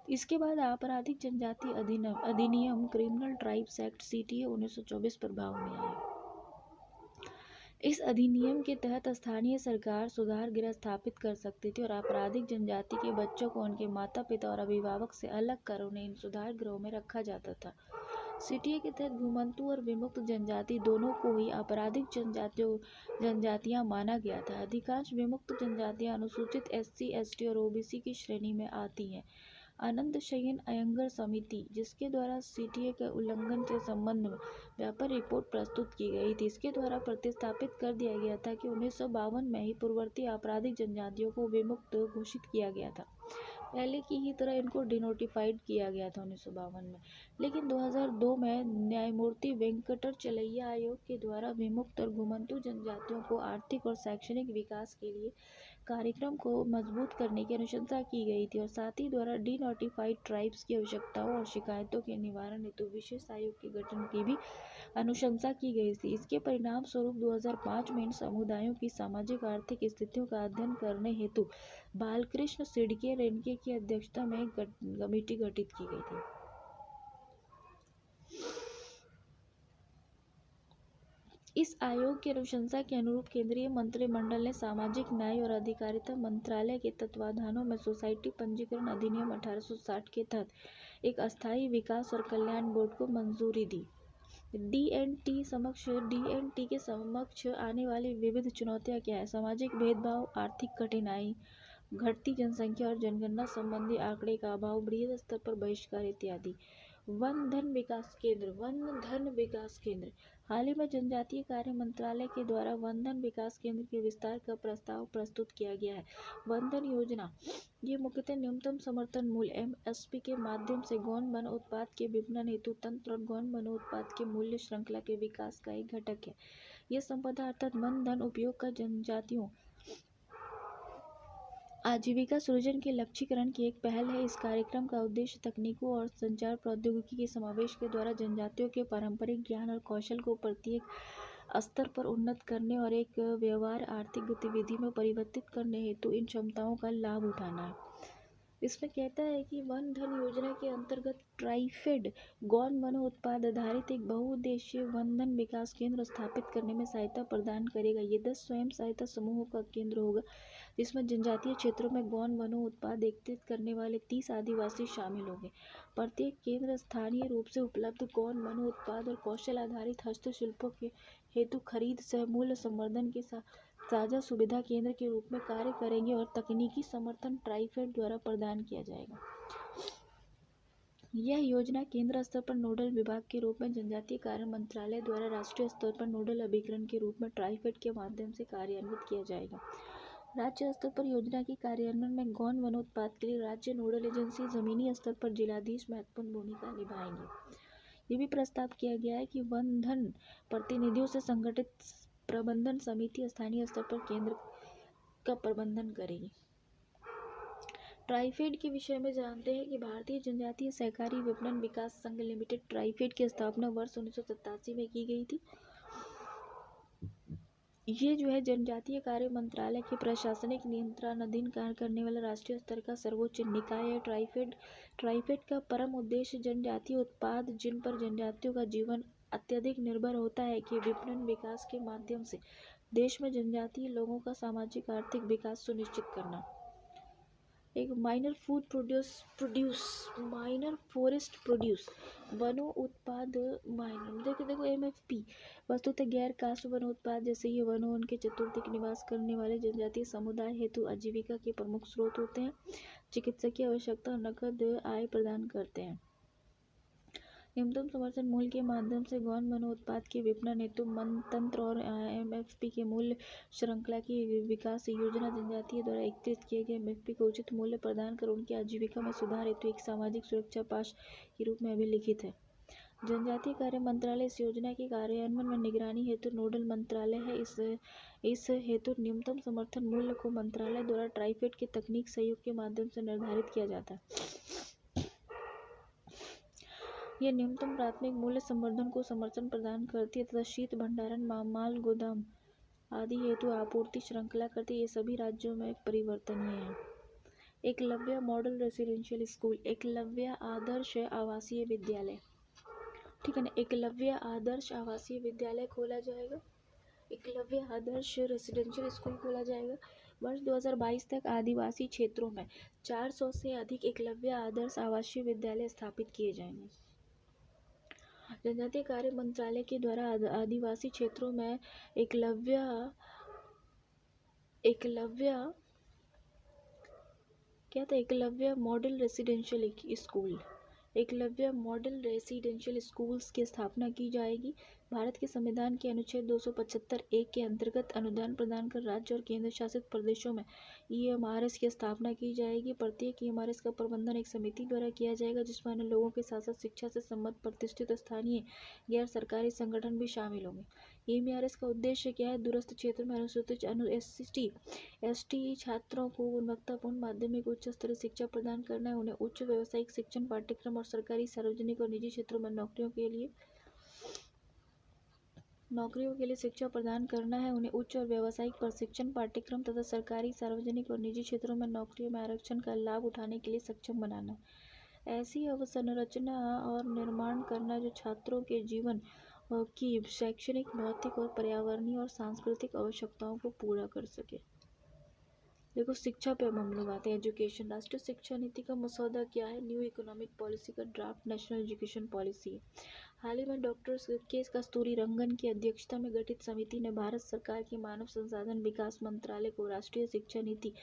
इसके बाद आपराधिक जनजाति अधिनियम क्रिमिनल ट्राइब्स एक्ट सीटीए 1924 प्रभाव में आया। इस अधिनियम के तहत स्थानीय सरकार सुधार गृह स्थापित कर सकती थी और आपराधिक जनजाति के बच्चों को उनके माता पिता और अभिभावक से अलग कर उन्हें इन सुधार गृहों में रखा जाता था। सीटीए के तहत घुमंतु और विमुक्त जनजाति दोनों को ही आपराधिक जनजातियां माना गया था। अधिकांश विमुक्त जनजातियां अनुसूचित एससी, एसटी और ओबीसी की श्रेणी में आती हैं। आनंद शयन अयंगर समिति, जिसके द्वारा सीटीए के उल्लंघन के संबंध में व्यापक रिपोर्ट प्रस्तुत की गई थी, इसके द्वारा प्रतिस्थापित कर दिया गया था कि 1952 में ही पूर्ववर्ती आपराधिक जनजातियों को विमुक्त घोषित किया गया था। पहले की ही तरह इनको डिनोटिफाइड किया गया था 1952 में। लेकिन 2002 में न्यायमूर्ति वेंकटचलैया आयोग के द्वारा विमुक्त और घुमंतु जनजातियों को आर्थिक और शैक्षणिक विकास के लिए कार्यक्रम को मजबूत करने की अनुशंसा की गई थी और साथ ही द्वारा डिनोटिफाइड ट्राइब्स की आवश्यकताओं और शिकायतों के निवारण हेतु विशेष आयोग के गठन की भी अनुशंसा की गई थी। इसके परिणाम स्वरूप 2005 में इन समुदायों की सामाजिक आर्थिक स्थितियों का अध्ययन करने हेतु बालकृष्ण सिडके रेणके की अध्यक्षता में एक कमेटी गठित की गई थी। इस आयोग की अनुशंसा के अनुरूप केंद्रीय मंत्रिमंडल ने सामाजिक न्याय और अधिकारिता मंत्रालय के तत्वाधानों में सोसाइटी पंजीकरण अधिनियम 1860 के तहत एक अस्थायी विकास और कल्याण बोर्ड को मंजूरी दी। डीएनटी के समक्ष आने वाली विविध चुनौतियां क्या है? सामाजिक भेदभाव, आर्थिक कठिनाई, घटती जनसंख्या और जनगणना संबंधी आंकड़े का अभाव, बृहद स्तर पर बहिष्कार इत्यादि। वन धन विकास केंद्र। हाल ही में जनजातीय कार्य मंत्रालय के द्वारा वन धन विकास केंद्र के विस्तार का प्रस्ताव प्रस्तुत किया गया है। वन धन योजना ये मुख्यतः न्यूनतम समर्थन मूल्य एमएसपी के माध्यम से गौण वन उत्पाद के विपणन हेतु तंत्र और गौण वन उत्पाद के मूल्य श्रृंखला के विकास का एक घटक है। यह संपदा अर्थात वन धन उपयोग का जनजातियों आजीविका सृजन के लक्ष्यीकरण की एक पहल है। इस कार्यक्रम का उद्देश्य तकनीकों और संचार प्रौद्योगिकी के समावेश के द्वारा जनजातियों के पारंपरिक ज्ञान और कौशल को प्रत्येक स्तर पर उन्नत करने और एक व्यवहार आर्थिक गतिविधि में परिवर्तित करने हेतु इन क्षमताओं का लाभ उठाना है। इसमें कहता है कि वन धन योजना के अंतर्गत ट्राइफेड गौण वन उत्पाद आधारित एक बहुउद्देशीय वन धन विकास केंद्र स्थापित करने में सहायता प्रदान करेगा। ये 10 स्वयं सहायता समूहों का केंद्र होगा, जिसमें जनजातीय क्षेत्रों में गौण वनों उत्पाद एकत्रित करने वाले 30 आदिवासी शामिल होंगे। प्रत्येक केंद्र स्थानीय रूप से उपलब्ध गौण वनों उत्पाद और कौशल आधारित हस्तशिल्पों के हेतु खरीद सह मूल्य संवर्धन के साझा सुविधा केंद्र के रूप में कार्य करेंगे और तकनीकी समर्थन ट्राइफेड द्वारा प्रदान किया जाएगा। यह योजना केंद्र स्तर पर नोडल विभाग के रूप में जनजातीय कार्य मंत्रालय द्वारा राष्ट्रीय स्तर पर नोडल अभिकरण के रूप में ट्राइफेड के माध्यम से कार्यान्वित किया जाएगा। राज्य स्तर पर योजना के कार्यान्वयन में गौण वनोत्पाद के लिए राज्य नोडल एजेंसी, जमीनी स्तर पर जिलाधीश महत्वपूर्ण भूमिका निभाएंगे। ये भी प्रस्ताव किया गया है कि वन धन प्रतिनिधियों से संगठित प्रबंधन समिति स्थानीय स्तर पर केंद्र का प्रबंधन करेगी। ट्राइफेड के विषय में जानते हैं कि भारतीय जनजातीय सहकारी विपणन विकास संघ लिमिटेड ट्राइफेड की स्थापना वर्ष 1987 में की गई थी। ये जो है जनजातीय कार्य मंत्रालय के प्रशासनिक नियंत्रणाधीन कार्य करने वाला राष्ट्रीय स्तर का सर्वोच्च निकाय है। ट्राइफेड का परम उद्देश्य जनजातीय उत्पाद जिन पर जनजातियों का जीवन अत्यधिक निर्भर होता है कि विपणन विकास के माध्यम से देश में जनजातीय लोगों का सामाजिक आर्थिक विकास सुनिश्चित करना। एक माइनर फॉरेस्ट प्रोड्यूस वनो उत्पाद माइनर देखो एमएफपी वस्तुतः गैर काष्ठ वनो उत्पाद जैसे ये वनों उनके चतुर्दिक निवास करने वाले जनजातीय समुदाय हेतु आजीविका के प्रमुख स्रोत होते हैं, चिकित्सकीय आवश्यकता और नकद आय प्रदान करते हैं। न्यूनतम समर्थन मूल्य के माध्यम से गौण वनोत्पाद के विपणन हेतु तंत्र और एमएफपी के मूल्य श्रृंखला की विकास योजना जनजातीय द्वारा एकत्रित किए गए एमएफपी को उचित मूल्य प्रदान कर उनकी आजीविका में सुधार हेतु एक सामाजिक सुरक्षा पाश के रूप में अभिलिखित है। जनजातीय कार्य मंत्रालय इस योजना के कार्यान्वयन में निगरानी हेतु नोडल मंत्रालय है। इस हेतु न्यूनतम समर्थन मूल्य को मंत्रालय द्वारा ट्राइफेड के तकनीक सहयोग के माध्यम से निर्धारित किया जाता है। यह न्यूनतम प्राथमिक मूल्य संवर्धन को समर्थन प्रदान करती है तथा शीत भंडारण माल गोदाम आदि हेतु आपूर्ति श्रृंखला करती है। ये सभी राज्यों में परिवर्तनीय है। Eklavya model residential school, Eklavya आदर्श आवासीय विद्यालय, ठीक है ना। एकलव्य आदर्श आवासीय विद्यालय खोला जाएगा, एकलव्य आदर्श रेसिडेंशियल स्कूल खोला जाएगा। वर्ष 2022 तक आदिवासी क्षेत्रों में 400 से अधिक एकलव्य आदर्श आवासीय विद्यालय स्थापित किए जाएंगे। जनजातीय कार्य मंत्रालय के द्वारा आदिवासी क्षेत्रों में Eklavya model residential school, Eklavya model residential schools की स्थापना की जाएगी। भारत के संविधान के अनुच्छेद 275(1) के अंतर्गत अनुदान प्रदान कर राज्य और केंद्र शासित प्रदेशों में ईएमआरएस की स्थापना की जाएगी। प्रत्येक ईएमआरएस का प्रबंधन एक समिति द्वारा किया जाएगा जिसमें अन्य लोगों के साथ साथ शिक्षा से संबद्ध प्रतिष्ठित स्थानीय गैर सरकारी संगठन भी शामिल होंगे। ईएमआरएस का उद्देश्य क्या है? दूरस्थ क्षेत्र में अनुसूचित एसटी छात्रों को गुणवत्तापूर्ण माध्यमिक उच्च स्तरीय शिक्षा प्रदान करना है, उन्हें उच्च व्यावसायिक शिक्षण पाठ्यक्रम और सरकारी, सार्वजनिक और निजी क्षेत्रों में नौकरियों के लिए शिक्षा प्रदान करना है, उन्हें उच्च और व्यावसायिक प्रशिक्षण पाठ्यक्रम तथा सरकारी, सार्वजनिक और निजी क्षेत्रों में नौकरियों में आरक्षण का लाभ उठाने के लिए सक्षम बनाना है। ऐसी अवसंरचना और निर्माण करना जो छात्रों के जीवन की शैक्षणिक, भौतिक और पर्यावरणीय और सांस्कृतिक आवश्यकताओं को पूरा कर सके। देखो शिक्षा पे अब हम लोग आते हैं। एजुकेशन, राष्ट्रीय शिक्षा नीति का मसौदा क्या है? न्यू इकोनॉमिक पॉलिसी का ड्राफ्ट नेशनल एजुकेशन पॉलिसी है। हाल ही में डॉक्टर के कस्तूरी रंगन की अध्यक्षता में गठित समिति ने भारत सरकार के मानव संसाधन विकास मंत्रालय को राष्ट्रीय शिक्षा नीति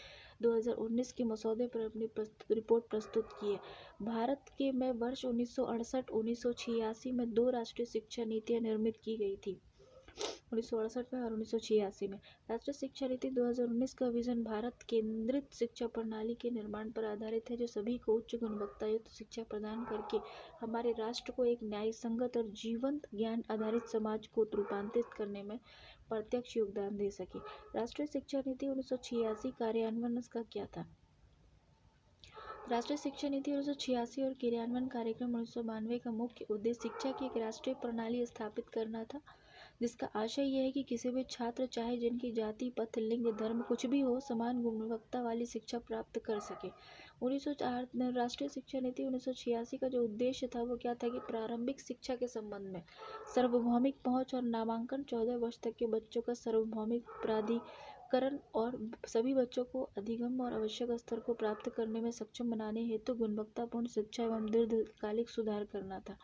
2019 के मसौदे पर अपनी रिपोर्ट प्रस्तुत की है। भारत के में वर्ष 1968-1986 में 2 राष्ट्रीय शिक्षा नीतियाँ निर्मित की गई थी, 1968 में और 1986 में। राष्ट्रीय शिक्षा नीति 2019 का विजन भारत केंद्रित शिक्षा प्रणाली के निर्माण पर आधारित है जो सभी को उच्च गुणवत्तायुक्त शिक्षा प्रदान करके हमारे राष्ट्र को एक न्यायसंगत और जीवंत ज्ञान आधारित समाज को रूपांतरित करने में प्रत्यक्ष योगदान दे सके। राष्ट्रीय शिक्षा नीति 1986 कार्यान्वयन का क्या था? राष्ट्रीय शिक्षा नीति 1986 और क्रियान्वयन कार्यक्रम 1992 का मुख्य उद्देश्य शिक्षा की एक राष्ट्रीय प्रणाली स्थापित करना था जिसका आशय यह है कि किसी भी छात्र चाहे जिनकी जाति, पथ, लिंग, धर्म कुछ भी हो, समान गुणवत्ता वाली शिक्षा प्राप्त कर सके। 1904 राष्ट्रीय शिक्षा नीति 1986 का जो उद्देश्य था वो क्या था कि प्रारंभिक शिक्षा के संबंध में सार्वभौमिक पहुंच और नामांकन, 14 वर्ष तक के बच्चों का सार्वभौमिक प्राधिकरण और सभी बच्चों को अधिगम और आवश्यक स्तर को प्राप्त करने में सक्षम बनाने हेतु गुणवत्तापूर्ण शिक्षा एवं दीर्घकालिक सुधार करना था।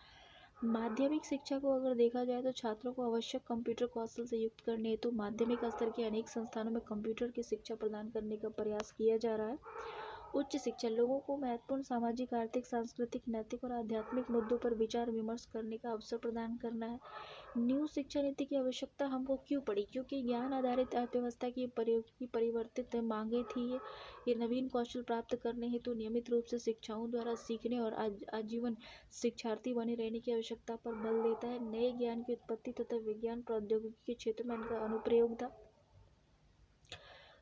माध्यमिक शिक्षा को अगर देखा जाए तो छात्रों को आवश्यक कंप्यूटर कौशल से युक्त करने हेतु माध्यमिक स्तर के अनेक संस्थानों में कंप्यूटर की शिक्षा प्रदान करने का प्रयास किया जा रहा है। उच्च शिक्षा लोगों को महत्वपूर्ण सामाजिक, आर्थिक, सांस्कृतिक, नैतिक और आध्यात्मिक मुद्दों पर विचार विमर्श करने का अवसर प्रदान करना है। न्यू शिक्षा नीति की आवश्यकता हमको क्यों पड़ी? क्योंकि ज्ञान आधारित अर्थव्यवस्था की परिवर्तित मांगे थी। ये नवीन कौशल प्राप्त करने हेतु नियमित रूप से शिक्षाओं द्वारा सीखने और आजीवन शिक्षार्थी बने रहने की आवश्यकता पर बल देता है। नए ज्ञान की उत्पत्ति तथा विज्ञान प्रौद्योगिकी के क्षेत्र में इनका अनुप्रयोग था।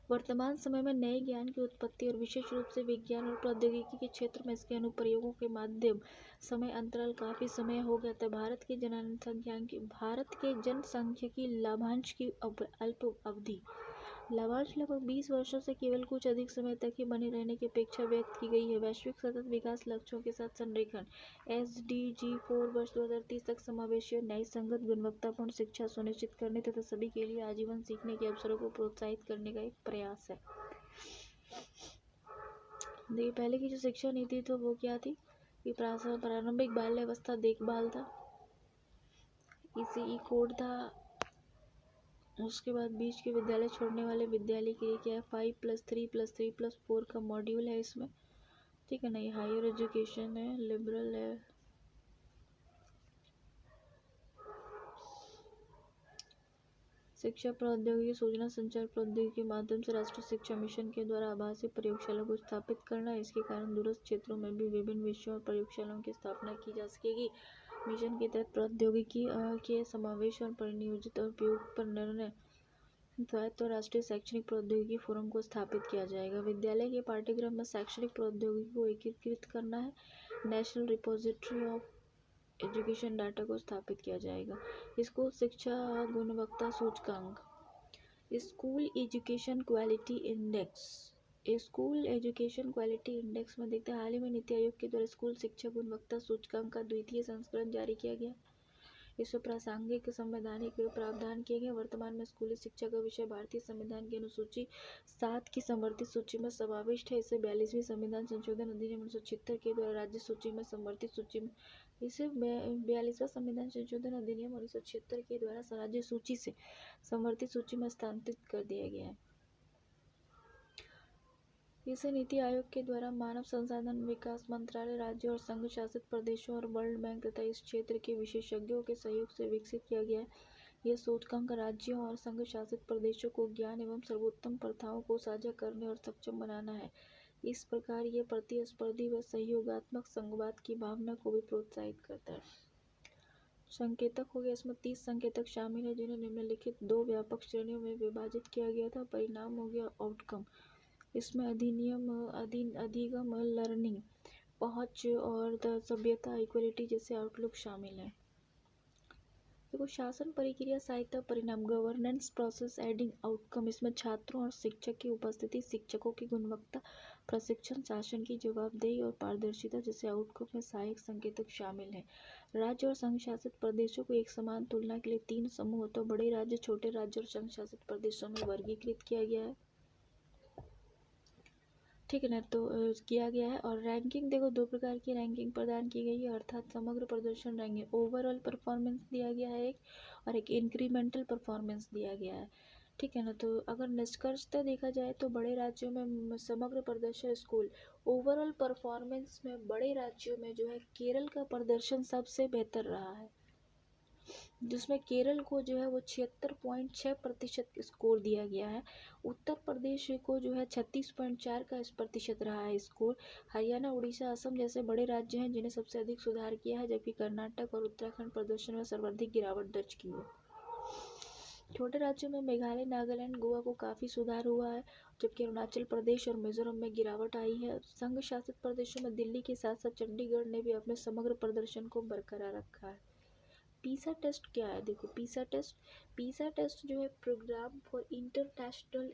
वर्तमान समय में नए ज्ञान की उत्पत्ति और विशेष रूप से विज्ञान और प्रौद्योगिकी के क्षेत्र में इसके अनुप्रयोगों के माध्यम समय अंतराल काफी समय हो गया था। भारत के जनसंख्यिकी लाभांश की अल्प अवधि लाभांश लगभग 20 वर्षों से केवल कुछ अधिक समय तक ही बने रहने की अपेक्षा व्यक्त की गई है। वैश्विक सतत विकास लक्ष्यों के साथ संरेखण SDG 4 वर्ष 2030 तक समावेशी और न्यायसंगत गुणवत्तापूर्ण शिक्षा सुनिश्चित करने तथा सभी के लिए आजीवन सीखने के अवसरों को प्रोत्साहित करने का एक प्रयास है। देखिए पहले की जो शिक्षा नीति थी वो क्या थी कि प्रारंभिक बाल्यावस्था देखभाल था, ECE कोड था। उसके बाद बीच के विद्यालय छोड़ने वाले विद्यालय के लिए क्या है 5+3+3+4 का मॉड्यूल है इसमें, ठीक है ना। ये हायर एजुकेशन है, लिबरल है। शिक्षा प्रौद्योगिकी सूचना संचार प्रौद्योगिकी के माध्यम से राष्ट्रीय शिक्षा मिशन के द्वारा आभासी प्रयोगशाला को स्थापित करना। इसके कारण दूरस्थ क्षेत्रों में भी विभिन्न विषयों और प्रयोगशालाओं की स्थापना की जा सकेगी। मिशन के तहत प्रौद्योगिकी के समावेश और परिनियोजित और उपयोग पर निर्णय स्वायत्त और राष्ट्रीय शैक्षणिक प्रौद्योगिकी फोरम को स्थापित किया जाएगा। विद्यालय के पाठ्यक्रम में शैक्षणिक प्रौद्योगिकी को एकीकृत करना है। National repository of education data को स्थापित किया जाएगा। स्कूल शिक्षा गुणवत्ता सूचकांक, school education quality index. School education quality index में देखते हैं हाल ही में नीति आयोग के द्वारा स्कूल शिक्षा गुणवत्ता सूचकांक का 2य संस्करण जारी किया गया। इसमें प्रासंगिक संवैधानिक प्रावधान किए गए। वर्तमान में स्कूली शिक्षा का विषय भारतीय संविधान की अनुसूची 7 की संवर्धित सूची में समाविष्ट है। इसे 42वीं संविधान संशोधन अधिनियम 1976 के द्वारा राज्य सूची में संवर्धित सूची में इसे 42वां संविधान संशोधन अधिनियम 1976 के द्वारा राज्य सूची से संवर्धित सूची में स्थानांतरित कर दिया गया है। इसे नीति आयोग के द्वारा मानव संसाधन विकास मंत्रालय, राज्यों और संघ शासित प्रदेशों और वर्ल्ड बैंक तथा इस क्षेत्र के विशेषज्ञों के सहयोग से विकसित किया गया है। यह सूचकांक राज्यों और संघ शासित प्रदेशों को ज्ञान एवं सर्वोत्तम प्रथाओं को साझा करने और सक्षम बनाना है। इस प्रकार यह प्रतिस्पर्धी व सहयोगात्मक संघवाद की भावना को भी प्रोत्साहित करता है। संकेतक हो गया, इसमें 30 संकेतक शामिल है जिन्हें निम्नलिखित 2 व्यापक श्रेणियों में विभाजित किया गया था। परिणाम हो गया आउटकम, इसमें अधिगम लर्निंग, पहुंच और सभ्यता इक्वलिटी जैसे आउटलुक शामिल है। देखो शासन प्रक्रिया सहायता परिणाम, गवर्नेंस प्रोसेस एडिंग आउटकम, इसमें छात्रों और शिक्षक की उपस्थिति, शिक्षकों की गुणवत्ता, प्रशिक्षण, शासन की जवाबदेही और पारदर्शिता जैसे आउटकम में सहायक संकेतक शामिल हैं। राज्य और संघ शासित प्रदेशों को एक समान तुलना के लिए 3 समूह तो बड़े राज्य, छोटे राज्य और संघ शासित प्रदेशों में वर्गीकृत किया गया है, ठीक है ना। तो किया गया है। और रैंकिंग देखो 2 प्रकार की रैंकिंग प्रदान की गई है, अर्थात समग्र प्रदर्शन रैंकिंग, ओवरऑल परफॉर्मेंस दिया गया है एक, और एक इंक्रीमेंटल परफॉर्मेंस दिया गया है, ठीक है ना। तो अगर निष्कर्षतः देखा जाए तो बड़े राज्यों में समग्र प्रदर्शन स्कूल ओवरऑल परफॉर्मेंस में बड़े राज्यों में जो है केरल का प्रदर्शन सबसे बेहतर रहा है, जिसमें केरल को जो है वो 76.6% स्कोर दिया गया है। उत्तर प्रदेश को जो है 36.4 का प्रतिशत रहा है स्कोर। हरियाणा, उड़ीसा, असम जैसे बड़े राज्य हैं जिन्हें सबसे अधिक सुधार किया है, जबकि कर्नाटक और उत्तराखंड प्रदर्शन में सर्वाधिक गिरावट दर्ज की है। छोटे राज्यों में मेघालय, नागालैंड, गोवा को काफ़ी सुधार हुआ है, जबकि अरुणाचल प्रदेश और मिजोरम में गिरावट आई है। संघ शासित प्रदेशों में दिल्ली के साथ साथ चंडीगढ़ ने भी अपने समग्र प्रदर्शन को बरकरार रखा है। पीसा टेस्ट क्या है, देखो पीसा टेस्ट जो है Programme for International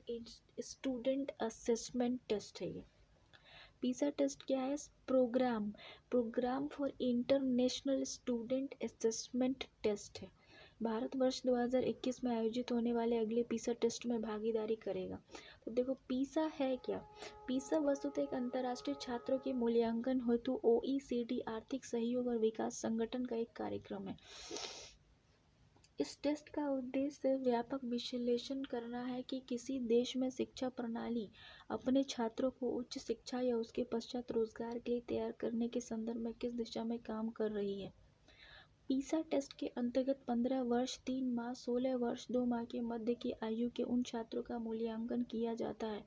Student Assessment test है। ये पीसा टेस्ट क्या है, Programme for International Student Assessment test है। भारत वर्ष 2021 में आयोजित होने वाले अगले पीसा टेस्ट में भागीदारी करेगा। तो देखो पीसा है क्या, पीसा वस्तुतः एक अंतर्राष्ट्रीय छात्रों के मूल्यांकन हेतु OECD आर्थिक सहयोग और विकास संगठन का एक कार्यक्रम है। इस टेस्ट का उद्देश्य व्यापक विश्लेषण करना है कि किसी देश में शिक्षा प्रणाली अपने छात्रों को उच्च शिक्षा या उसके पश्चात रोजगार के लिए तैयार करने के संदर्भ में किस दिशा में काम कर रही है। पीसा टेस्ट के अंतर्गत 15 वर्ष 3 माह 16 वर्ष 2 माह के मध्य की आयु के उन छात्रों का मूल्यांकन किया जाता है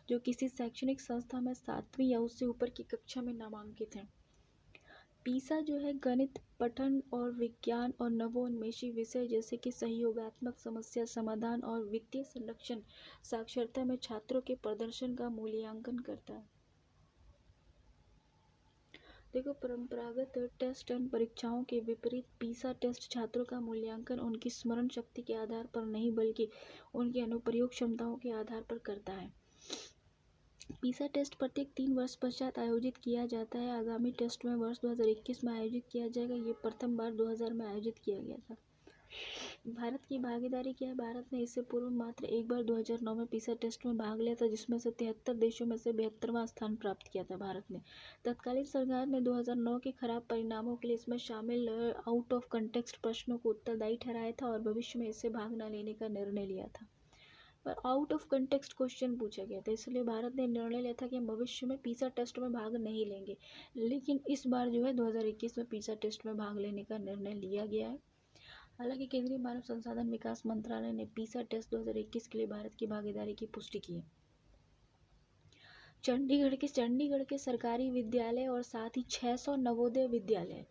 जो किसी शैक्षणिक संस्था में 7वीं या उससे ऊपर की कक्षा में नामांकित हैं। पीसा जो है गणित, पठन और विज्ञान और नवोन्मेषी विषय जैसे कि सहयोगात्मक समस्या समाधान और वित्तीय संरक्षण साक्षरता में छात्रों के प्रदर्शन का मूल्यांकन करता है। देखो, परंपरागत टेस्ट एंड परीक्षाओं के विपरीत पीसा टेस्ट छात्रों का मूल्यांकन उनकी स्मरण शक्ति के आधार पर नहीं बल्कि उनकी अनुप्रयोग क्षमताओं के आधार पर करता है। पीसा टेस्ट प्रत्येक 3 वर्ष पश्चात आयोजित किया जाता है। आगामी टेस्ट में वर्ष 2021 में आयोजित किया जाएगा। ये प्रथम बार 2000 में आयोजित किया गया था। भारत की भागीदारी क्या है? भारत ने इससे पूर्व मात्र एक बार 2009 में पीसा टेस्ट में भाग लिया था, जिसमें से 73 देशों में से 72वां स्थान प्राप्त किया था भारत ने। तत्कालीन सरकार ने 2009 के खराब परिणामों के लिए इसमें शामिल आउट ऑफ कंटेक्स्ट प्रश्नों को उत्तरदायी ठहराया था और भविष्य में इससे भाग न लेने का निर्णय लिया था। पर आउट ऑफ कंटेक्स्ट क्वेश्चन पूछा गया था, इसलिए भारत ने निर्णय लिया था कि भविष्य में पीसा टेस्ट में भाग नहीं लेंगे। लेकिन इस बार जो है 2021 में पीसा टेस्ट में भाग लेने का निर्णय लिया गया है। हालांकि केंद्रीय मानव संसाधन विकास मंत्रालय ने पीसा टेस्ट 2021 के लिए भारत की भागीदारी की पुष्टि की है। चंडीगढ़ के सरकारी विद्यालय और साथ ही 600 नवोदय विद्यालय,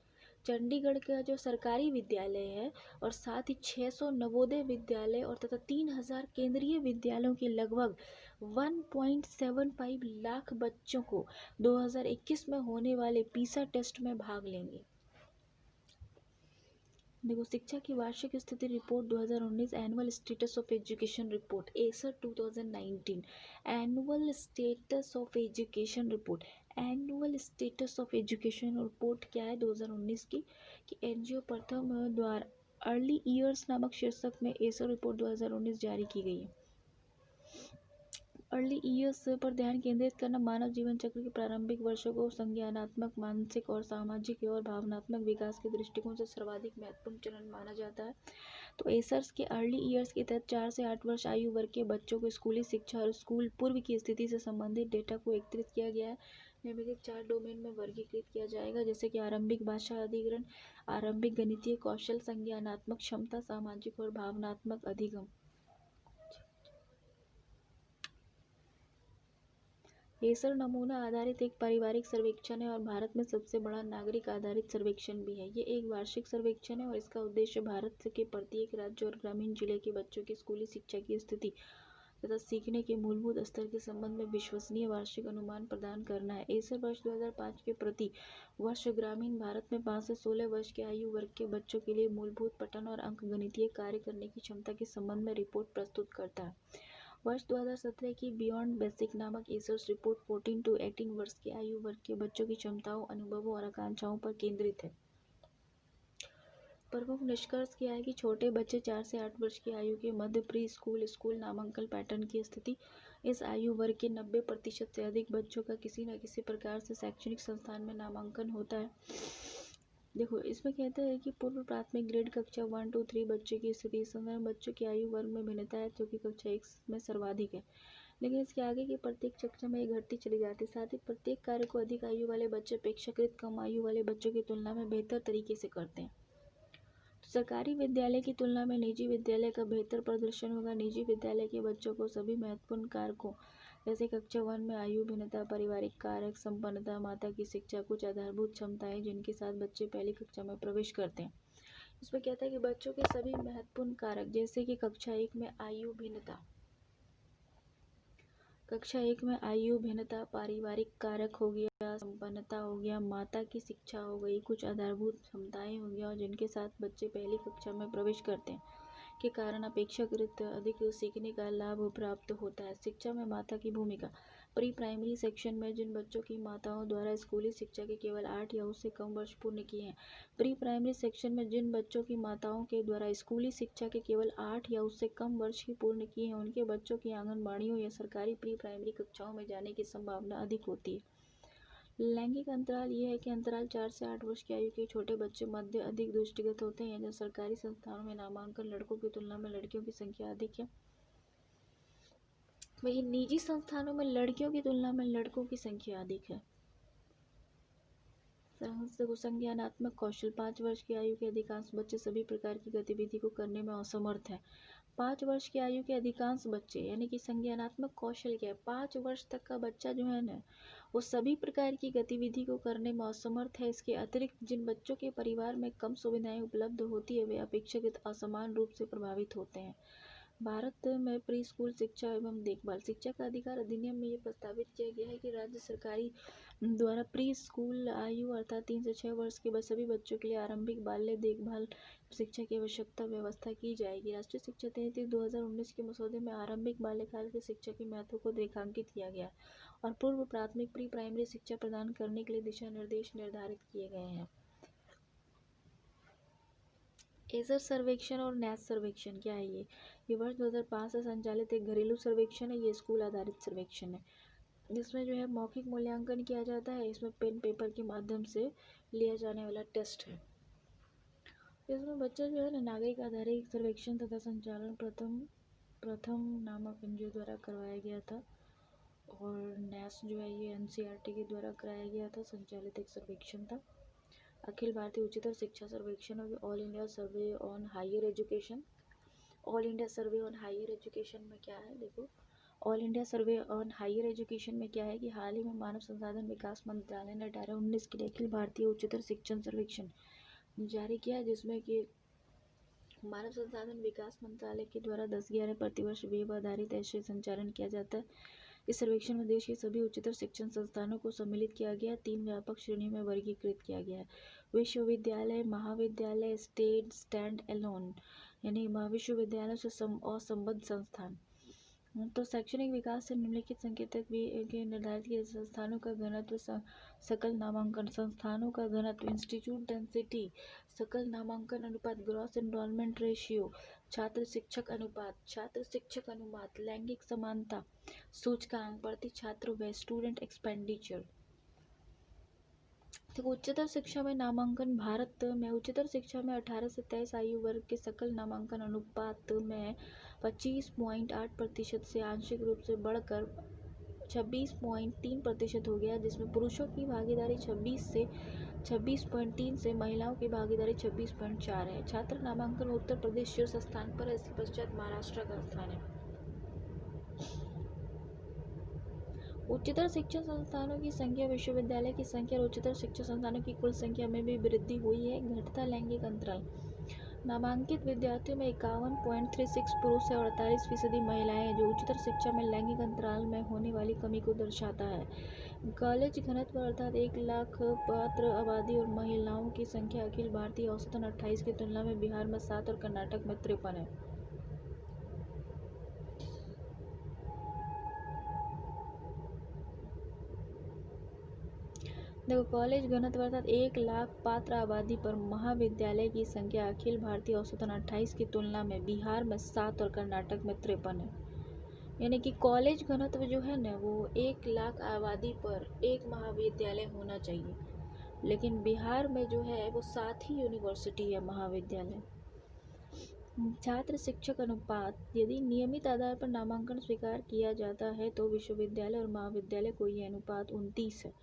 चंडीगढ़ का जो सरकारी विद्यालय है और साथ ही 600 नवोदय विद्यालय और तथा 3000 केंद्रीय विद्यालयों के लगभग 1.75 लाख बच्चों को 2021 में होने वाले पीसा टेस्ट में भाग लेंगे। देखो, शिक्षा की वार्षिक स्थिति report 2019 annual status of education report Acer 2019 annual status of education report annual status of education report क्या है 2019 की कि एनजीओ प्रथम द्वारा अर्ली ईयर्स नामक शीर्षक में एसर रिपोर्ट 2019 जारी की गई है। अर्ली ईयर्स पर ध्यान केंद्रित करना मानव जीवन चक्र के प्रारंभिक वर्षों को संज्ञानात्मक, मानसिक और सामाजिक और भावनात्मक विकास के दृष्टिकोण से सर्वाधिक महत्वपूर्ण चरण माना जाता है। तो एसर्स के अर्ली ईयर्स के तहत 4 से 8 वर्ष आयु वर्ग के बच्चों को स्कूली शिक्षा और स्कूल पूर्व की स्थिति से संबंधित डेटा को एकत्रित किया गया है। निम्नलिखित 4 डोमेन में वर्गीकृत किया जाएगा, जैसे कि आरंभिक भाषा अधिग्रहण, आरंभिक गणितीय कौशल, संज्ञानात्मक क्षमता, सामाजिक और भावनात्मक अधिगम। एसर नमूना आधारित एक पारिवारिक सर्वेक्षण है और भारत में सबसे बड़ा नागरिक आधारित सर्वेक्षण भी है। ये एक वार्षिक सर्वेक्षण है और इसका उद्देश्य भारत के प्रत्येक राज्य और ग्रामीण जिले के बच्चों की स्कूली शिक्षा की स्थिति तथा सीखने के मूलभूत स्तर के संबंध में विश्वसनीय वार्षिक अनुमान प्रदान करना है। एसर वर्ष 2005 के प्रति वर्ष ग्रामीण भारत में 5 से 16 वर्ष के आयु वर्ग के बच्चों के लिए मूलभूत पठन और अंकगणितीय कार्य करने की क्षमता के संबंध में रिपोर्ट प्रस्तुत करता है। वर्ष 2017 की बियॉन्ड बेसिक नामक एसर्स रिपोर्ट 14 to 18 वर्ष के आयु वर्ग के बच्चों की क्षमताओं, अनुभवों और आकांक्षाओं पर केंद्रित है। प्रमुख निष्कर्ष क्या है कि छोटे बच्चे 4 से 8 वर्ष की आयु के मध्य प्री स्कूल स्कूल नामांकन पैटर्न की स्थिति। इस आयु वर्ग के 90% से अधिक बच्चों का किसी न किसी प्रकार से शैक्षणिक संस्थान में नामांकन होता है। देखो, इसमें कहते हैं कि पूर्व प्राथमिक ग्रेड कक्षा 1 to 3 बच्चे की स्थिति। इस समय बच्चों की आयु वर्ग में भिन्नता है, जो कि कक्षा 1 में सर्वाधिक है, लेकिन इसके आगे की प्रत्येक कक्षा में ये घटती चली जाती है। साथ ही प्रत्येक कार्य को अधिक आयु वाले बच्चे अपेक्षाकृत कम आयु वाले बच्चों की तुलना में बेहतर तरीके से करते हैं। तो सरकारी विद्यालय की तुलना में निजी विद्यालय का बेहतर प्रदर्शन होगा। निजी विद्यालय के बच्चों को सभी महत्वपूर्ण कारकों जैसे कक्षा 1 में आयु भिन्नता, पारिवारिक कारक, संपन्नता, माता की शिक्षा, कुछ आधारभूत क्षमताएं जिनके साथ बच्चे पहली कक्षा में प्रवेश करते हैं। इसमें कहता है कि बच्चों के सभी महत्वपूर्ण कारक जैसे कि कक्षा 1 में आयु भिन्नता, पारिवारिक कारक हो गया, संपन्नता हो गया, माता की शिक्षा हो गई, कुछ आधारभूत क्षमताएं हो गया और जिनके साथ बच्चे पहली कक्षा में प्रवेश करते हैं के कारण अपेक्षाकृत अधिक सीखने का लाभ प्राप्त होता है। शिक्षा में माता की भूमिका। प्री प्राइमरी सेक्शन में जिन बच्चों की माताओं द्वारा स्कूली शिक्षा के केवल 8 या उससे कम वर्ष पूर्ण किए हैं। प्री प्राइमरी सेक्शन में जिन बच्चों की माताओं के द्वारा स्कूली शिक्षा के केवल 8 या उससे कम वर्ष ही पूर्ण किए हैं, उनके बच्चों की आंगनबाड़ियों या सरकारी प्री प्राइमरी कक्षाओं में जाने की संभावना अधिक होती है। लैंगिक अंतराल ये है कि अंतराल 4 से 8 वर्ष की आयु के छोटे बच्चे मध्य अधिक दृष्टिगत होते हैं। जब सरकारी संस्थानों में नामांकन लड़कों की तुलना में लड़कियों की संख्या अधिक है, वहीं निजी संस्थानों में लड़कियों की तुलना में लड़कों की संख्या अधिक है। संज्ञानात्मक कौशल 5 वर्ष की आयु के अधिकांश बच्चे सभी प्रकार की गतिविधि को करने में असमर्थ हैं। 5 वर्ष की आयु के अधिकांश बच्चे, यानी कि संज्ञानात्मक कौशल क्या है, 5 वर्ष तक का बच्चा जो है ना, वो सभी प्रकार की गतिविधि को करने में असमर्थ है। इसके अतिरिक्त जिन बच्चों के परिवार में कम सुविधाएं उपलब्ध होती है वे अपेक्षाकृत असमान रूप से प्रभावित होते हैं। भारत में प्री स्कूल शिक्षा एवं देखभाल शिक्षा का अधिकार अधिनियम में ये प्रस्तावित किया गया है कि राज्य सरकारी द्वारा प्री स्कूल आयु अर्थात 3 से 6 वर्ष के सभी बच्चों के लिए आरंभिक बाल्य देखभाल शिक्षा की आवश्यकता व्यवस्था की जाएगी। राष्ट्रीय शिक्षा नीति 2019 के मसौदे में आरंभिक बाल्यकाल की शिक्षा के महत्व को रेखांकित किया गया और पूर्व प्राथमिक प्री प्राइमरी शिक्षा प्रदान करने के लिए दिशा निर्देश निर्धारित किए गए हैं। एसर सर्वेक्षण और नैस सर्वेक्षण क्या है ये वर्ष 2005 से संचालित एक घरेलू सर्वेक्षण है। ये स्कूल आधारित सर्वेक्षण है जिसमें जो है मौखिक मूल्यांकन किया जाता है। इसमें पेन पेपर के माध्यम से लिया जाने वाला टेस्ट है। इसमें बच्चा जो है ना नागरिक आधारित सर्वेक्षण तथा संचालन प्रथम नामक एनजीओ द्वारा करवाया गया था और नैस जो है ये एनसीईआरटी के द्वारा कराया गया था, संचालित एक सर्वेक्षण था। अखिल भारतीय उच्चतर शिक्षा सर्वेक्षण और All India Survey on Higher Education. All India Survey on Higher Education में क्या है, देखो All India Survey on Higher Education में क्या है कि हाल ही में मानव संसाधन विकास मंत्रालय ने 18-19 के लिए अखिल भारतीय उच्चतर शिक्षण सर्वेक्षण जारी किया, जिसमें कि मानव संसाधन विकास मंत्रालय के द्वारा 10-11 प्रतिवर्ष वेब आधारित ऐसे संचालन किया जाता है। इस सर्वेक्षण में देश के सभी उच्चतर शिक्षण संस्थानों को सम्मिलित किया गया, 3 व्यापक श्रेणी में वर्गीकृत किया गया है। विश्वविद्यालय, महाविद्यालय, स्टेट स्टैंड एलोन, यानी विश्वविद्यालयों से असंबद्ध संस्थान। तो शैक्षणिक विकास से निम्नलिखित संकेतक भी के निर्धारित किए संस्थानों का घनत्व, सकल नामांकन संस्थानों का घनत्व, इंस्टीट्यूट डेंसिटी, सकल नामांकन अनुपात, ग्रॉस एनरोलमेंट रेशियो, छात्र शिक्षक अनुपात, लैंगिक समानता सूचकांक, प्रति छात्र व्यय, स्टूडेंट एक्सपेंडिचर। तो उच्चतर शिक्षा में नामांकन भारत में उच्चतर शिक्षा में 18 से 23 आयु वर्ग के सकल नामांकन अनुपात में 25.8% से आंशिक रूप से बढ़कर 26.3% हो गया, जिसमें पुरुषों की भागीदारी 26.3 से महिलाओं की भागीदारी 26.4 है। छात्र नामांकन उत्तर प्रदेश शीर्ष स्थान पर है, इसके पश्चात महाराष्ट्र का स्थान है। उच्चतर शिक्षा संस्थानों की संख्या, विश्वविद्यालय की संख्या और उच्चतर शिक्षा संस्थानों की कुल संख्या में भी वृद्धि हुई है। घटता लैंगिक अंतराल, नामांकित विद्यार्थियों में 51.36 पुरुष है और 48% महिलाएं हैं, जो उच्चतर शिक्षा में लैंगिक अंतराल में होने वाली कमी को दर्शाता है। कॉलेज घनत्व अर्थात 1 लाख पात्र आबादी और महिलाओं की संख्या अखिल भारतीय औसतन 28 की तुलना में बिहार में 7 और कर्नाटक में 53 है। देखो कॉलेज घनत्व अर्थात 1 लाख पात्र आबादी पर महाविद्यालय की संख्या अखिल भारतीय औसतन 28 की तुलना में बिहार में 7 और कर्नाटक में 53 है। यानी कि कॉलेज घनत्व जो है ना वो 1 लाख आबादी पर एक महाविद्यालय होना चाहिए, लेकिन बिहार में जो है वो 7 ही यूनिवर्सिटी है महाविद्यालय। छात्र शिक्षक अनुपात, यदि नियमित आधार पर नामांकन स्वीकार किया जाता है तो विश्वविद्यालय और महाविद्यालय को ये अनुपात 29 है।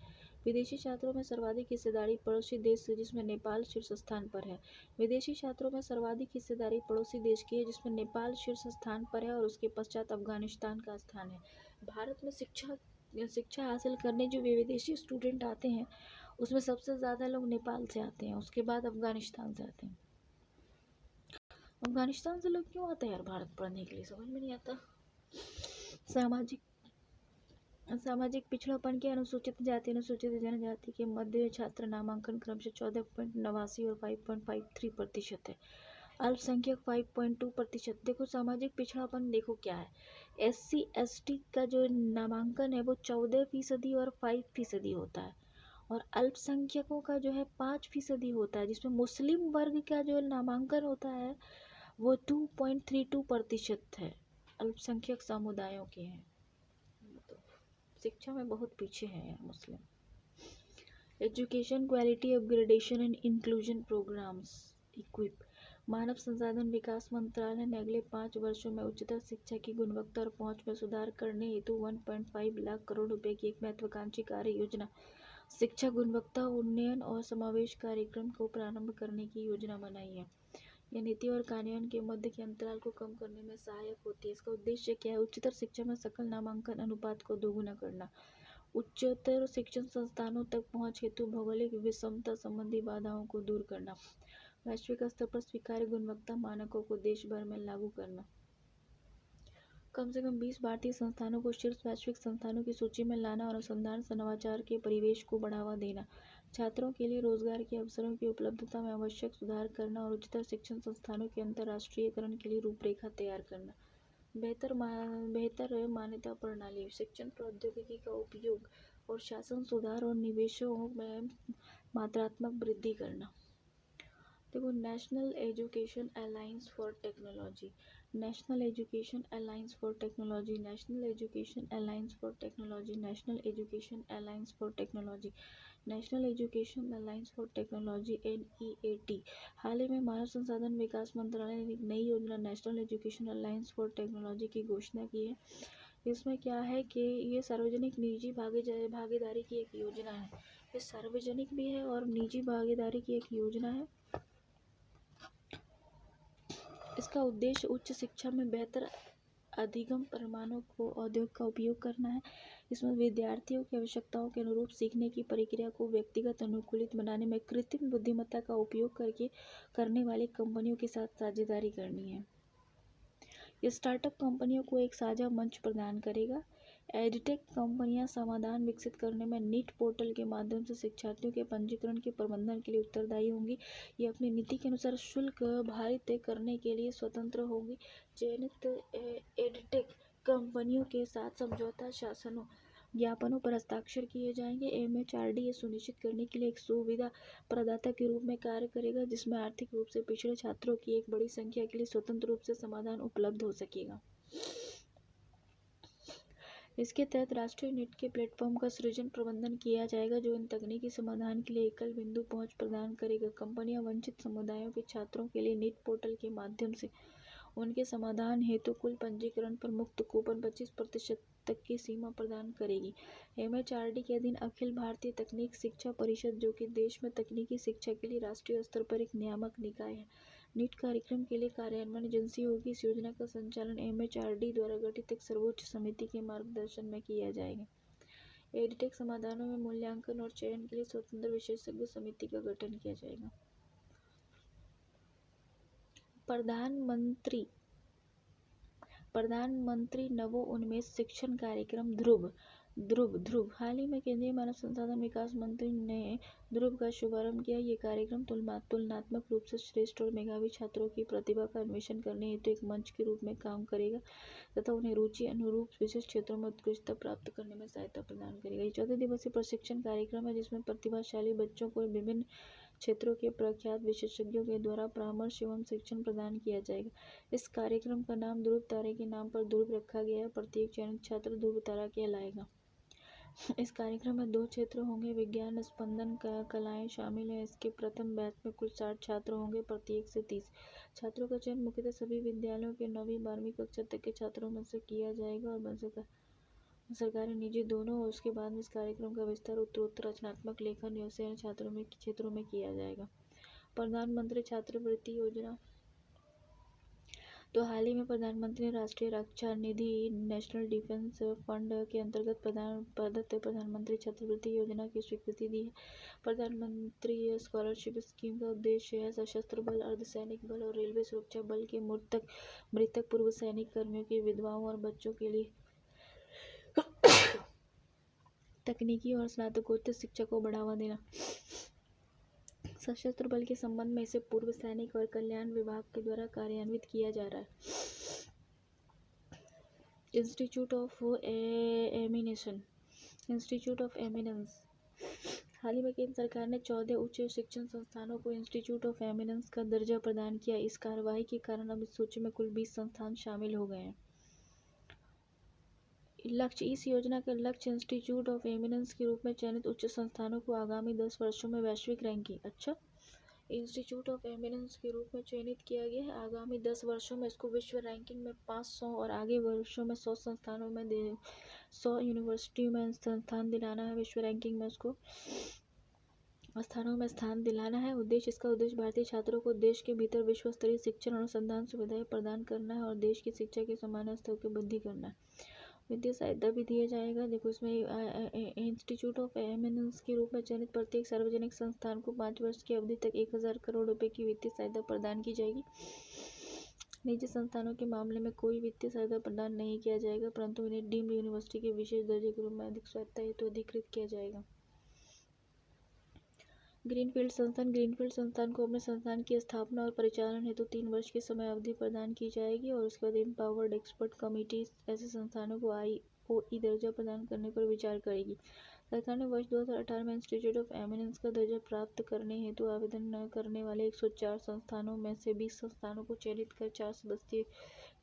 विदेशी छात्रों में सर्वाधिक हिस्सेदारी पड़ोसी देश से, जिसमें नेपाल शीर्ष स्थान पर है। विदेशी छात्रों में सर्वाधिक हिस्सेदारी पड़ोसी देश की है, जिसमें नेपाल शीर्ष स्थान पर है और उसके पश्चात अफगानिस्तान का स्थान है। भारत में शिक्षा हासिल करने जो विदेशी स्टूडेंट आते हैं उसमें सबसे ज़्यादा लोग नेपाल से आते हैं, उसके बाद अफगानिस्तान से आते हैं। अफगानिस्तान से लोग क्यों आते हैं यार भारत पढ़ने के लिए, समझ में नहीं आता। सामाजिक पिछड़ापन के अनुसूचित जाति अनुसूचित जनजाति के मध्य छात्र नामांकन क्रमशः 14.89 और 5.53% है। अल्पसंख्यक 5.2%। देखो सामाजिक पिछड़ापन देखो क्या है, SC ST का जो नामांकन है वो 14% और 5% होता है और अल्पसंख्यकों का जो है 5% होता है, जिसमें मुस्लिम वर्ग का जो नामांकन होता है वो 2.32% है। अल्पसंख्यक समुदायों के हैं, शिक्षा में बहुत पीछे हैं मुस्लिम। Education quality upgradation and inclusion programs equip, मानव संसाधन विकास मंत्रालय ने अगले 5 वर्षों में उच्चतर शिक्षा की गुणवत्ता और पहुंच में सुधार करने हेतु 1.5 लाख करोड़ रुपए की एक महत्वाकांक्षी कार्य योजना शिक्षा गुणवत्ता उन्नयन और समावेश कार्यक्रम को प्रारंभ करने की योजना बनाई है। यह नीति और कार्यान्वयन के मध्य के अंतराल को कम करने में सहायक होती है। इसका उद्देश्य क्या है? उच्चतर शिक्षा में सकल नामांकन अनुपात को दोगुना करना, उच्चतर शिक्षण संस्थानों तक पहुंच हेतु भौगोलिक विषमता संबंधी बाधाओं को दूर करना, वैश्विक स्तर पर स्वीकार्य गुणवत्ता मानकों को देश भर में लागू करना, कम से कम 20 भारतीय संस्थानों को शीर्ष वैश्विक संस्थानों की सूची में लाना और अनुसंधान नवाचार के परिवेश को बढ़ावा देना, छात्रों के लिए रोजगार के अवसरों की उपलब्धता में आवश्यक सुधार करना और उच्चतर शिक्षण संस्थानों के अंतर्राष्ट्रीयकरण के लिए रूपरेखा तैयार करना, बेहतर मान्यता प्रणाली, शिक्षण प्रौद्योगिकी का उपयोग और शासन सुधार और निवेशों में मात्रात्मक वृद्धि करना। देखो, national education alliance for technology, national education alliance for technology, national education alliance for technology, national education alliance for technology, national education alliance for technology NEAT। हाल ही में मानव संसाधन विकास मंत्रालय ने एक नई योजना national education alliance for technology की घोषणा की है। इसमें क्या है कि ये सार्वजनिक निजी भागीदारी की एक योजना है। ये सार्वजनिक भी है और निजी भागीदारी की एक योजना है। इसका उद्देश्य उच्च शिक्षा में बेहतर अधिगम परिणामों को औद्योगिक का उपयोग करना है। इसमें विद्यार्थियों की आवश्यकताओं के अनुरूप सीखने की प्रक्रिया को व्यक्तिगत अनुकूलित बनाने में कृत्रिम बुद्धिमत्ता का उपयोग करने वाली कंपनियों के साथ साझेदारी करनी है। ये स्टार्टअप कंपनियों को एक साझा मंच प्रदान करेगा। एडटेक कंपनियां समाधान विकसित करने में नीट पोर्टल के माध्यम से शिक्षार्थियों के पंजीकरण के प्रबंधन के लिए उत्तरदायी होंगी। ये अपनी नीति के अनुसार शुल्क भारी तय करने के लिए स्वतंत्र होंगी। चयनित एडटेक कंपनियों के साथ समझौता शासनों ज्ञापनों पर हस्ताक्षर किए जाएंगे। MHRD ये सुनिश्चित करने के लिए एक सुविधा प्रदाता के रूप में कार्य करेगा जिसमें आर्थिक रूप से पिछड़े छात्रों की एक बड़ी संख्या के लिए स्वतंत्र रूप से समाधान उपलब्ध हो सकेगा। इसके तहत राष्ट्रीय नीट के प्लेटफॉर्म का सृजन प्रबंधन किया जाएगा जो इन तकनीकी समाधान के लिए एकल बिंदु पहुंच प्रदान करेगा। कंपनियां वंचित समुदायों के छात्रों के लिए नीट पोर्टल के माध्यम से उनके समाधान हेतु कुल पंजीकरण पर मुफ्त कूपन 25% तक की सीमा प्रदान करेगी। MHRD के अधीन अखिल भारतीय तकनीक शिक्षा परिषद, जो कि देश में तकनीकी शिक्षा के लिए राष्ट्रीय स्तर पर एक नियामक निकाय है, नीट कार्यक्रम के लिए कार्यान्वयन एजेंसी होगी। इस योजना का संचालन MHRD द्वारा गठित एक सर्वोच्च समिति के मार्गदर्शन में किया जाएगा। एडटेक समाधानों में मूल्यांकन और चयन के लिए स्वतंत्र विशेषज्ञ समिति का गठन किया जाएगा। प्रधानमंत्री नवोन्मेष शिक्षण कार्यक्रम ध्रुव। हाल ही में केंद्रीय मानव संसाधन विकास मंत्री ने ध्रुव का शुभारंभ किया। ये कार्यक्रम तुलनात्मक रूप से श्रेष्ठ और मेधावी छात्रों की प्रतिभा का अन्वेषण करने हेतु एक मंच के रूप में काम करेगा तथा उन्हें रुचि अनुरूप विशिष्ट क्षेत्रों में उत्कृष्टता प्राप्त करने में सहायता प्रदान करेगा। ये 14 दिवसीय प्रशिक्षण कार्यक्रम है जिसमें प्रतिभाशाली बच्चों को विभिन्न क्षेत्रों के प्रख्यात विशेषज्ञों के द्वारा परामर्श एवं शिक्षण प्रदान किया जाएगा। इस कार्यक्रम का नाम ध्रुव तारे के नाम पर ध्रुव रखा गया है। प्रत्येक चयनित छात्र ध्रुव तारा कहलाएगा। इस कार्यक्रम में 2 क्षेत्र होंगे, विज्ञान स्पंदन कलाएं शामिल हैं। इसके प्रथम बैच में कुल 60 छात्र होंगे, प्रत्येक से 30 छात्रों का चयन मुख्यतः सभी विद्यालयों के 9वीं 12वीं कक्षा तक के छात्रों में से किया जाएगा और सरकारी निजी दोनों। और उसके बाद में इस कार्यक्रम का विस्तार उत्तरोत्तर रचनात्मक लेखन व्यवसाय क्षेत्रों में किया जाएगा। प्रधानमंत्री छात्रवृत्ति योजना, तो हाल ही में प्रधानमंत्री ने राष्ट्रीय रक्षा निधि नेशनल डिफेंस फंड के अंतर्गत प्रदत्त प्रधानमंत्री छात्रवृत्ति योजना की स्वीकृति दी है। प्रधानमंत्री स्कॉलरशिप स्कीम का उद्देश्य है सशस्त्र बल, अर्धसैनिक बल और रेलवे सुरक्षा बल के मृतक पूर्व सैनिक कर्मियों की विधवाओं और बच्चों के लिए तकनीकी और स्नातकोत्तर शिक्षा को बढ़ावा देना। सशस्त्र बल के संबंध में इसे पूर्व सैनिक और कल्याण विभाग के द्वारा कार्यान्वित किया जा रहा है। इंस्टीट्यूट ऑफ एमिनेंस, हाल ही में केंद्र सरकार ने 14 उच्च शिक्षण संस्थानों को इंस्टीट्यूट ऑफ एमिनेंस का दर्जा प्रदान किया। इस कार्रवाई के कारण अब इस सूची में कुल 20 संस्थान शामिल हो गए हैं। लक्ष्य, इस योजना का लक्ष्य इंस्टीट्यूट ऑफ एमिनेंस के रूप में चयनित उच्च संस्थानों को आगामी 10 वर्षों में वैश्विक रैंकिंग इंस्टीट्यूट ऑफ एमिनेंस के रूप में चयनित किया गया है। आगामी 10 वर्षों में इसको विश्व रैंकिंग में 500 और आगे वर्षों में 100 संस्थानों में 100 यूनिवर्सिटियों में संस्थान दिलाना है विश्व रैंकिंग में उसको। स्थानों में स्थान दिलाना है। इसका उद्देश्य भारतीय छात्रों को देश के भीतर विश्व स्तरीय शिक्षण और अनुसंधान सुविधाएं प्रदान करना है और देश की शिक्षा के समान स्तर की वृद्धि करना है। वित्तीय सहायता भी दिया जाएगा। देखो इसमें इंस्टीट्यूट ऑफ एमिनेंस के रूप में चयनित प्रत्येक सार्वजनिक संस्थान को 5 वर्ष की अवधि तक 1000 करोड़ रुपए की वित्तीय सहायता प्रदान की जाएगी। निजी संस्थानों के मामले में कोई वित्तीय सहायता प्रदान नहीं किया जाएगा, परंतु इन्हें डीम्ड यूनिवर्सिटी के विशेष दर्जे के रूप में अधिक स्वायत्तता हेतु अधिकृत किया जाएगा। ग्रीनफील्ड संस्थान को अपने संस्थान की स्थापना और परिचालन हेतु 3 वर्ष की समय अवधि प्रदान की जाएगी और उसके बाद एम्पावर्ड एक्सपर्ट कमेटी ऐसे संस्थानों को IOE दर्जा प्रदान करने पर विचार करेगी। सरकार ने वर्ष 2018 में इंस्टीट्यूट ऑफ एमिनेंस का दर्जा प्राप्त करने हेतु आवेदन करने वाले 104 संस्थानों में से 20 संस्थानों को चयनित कर 4 सदस्यीय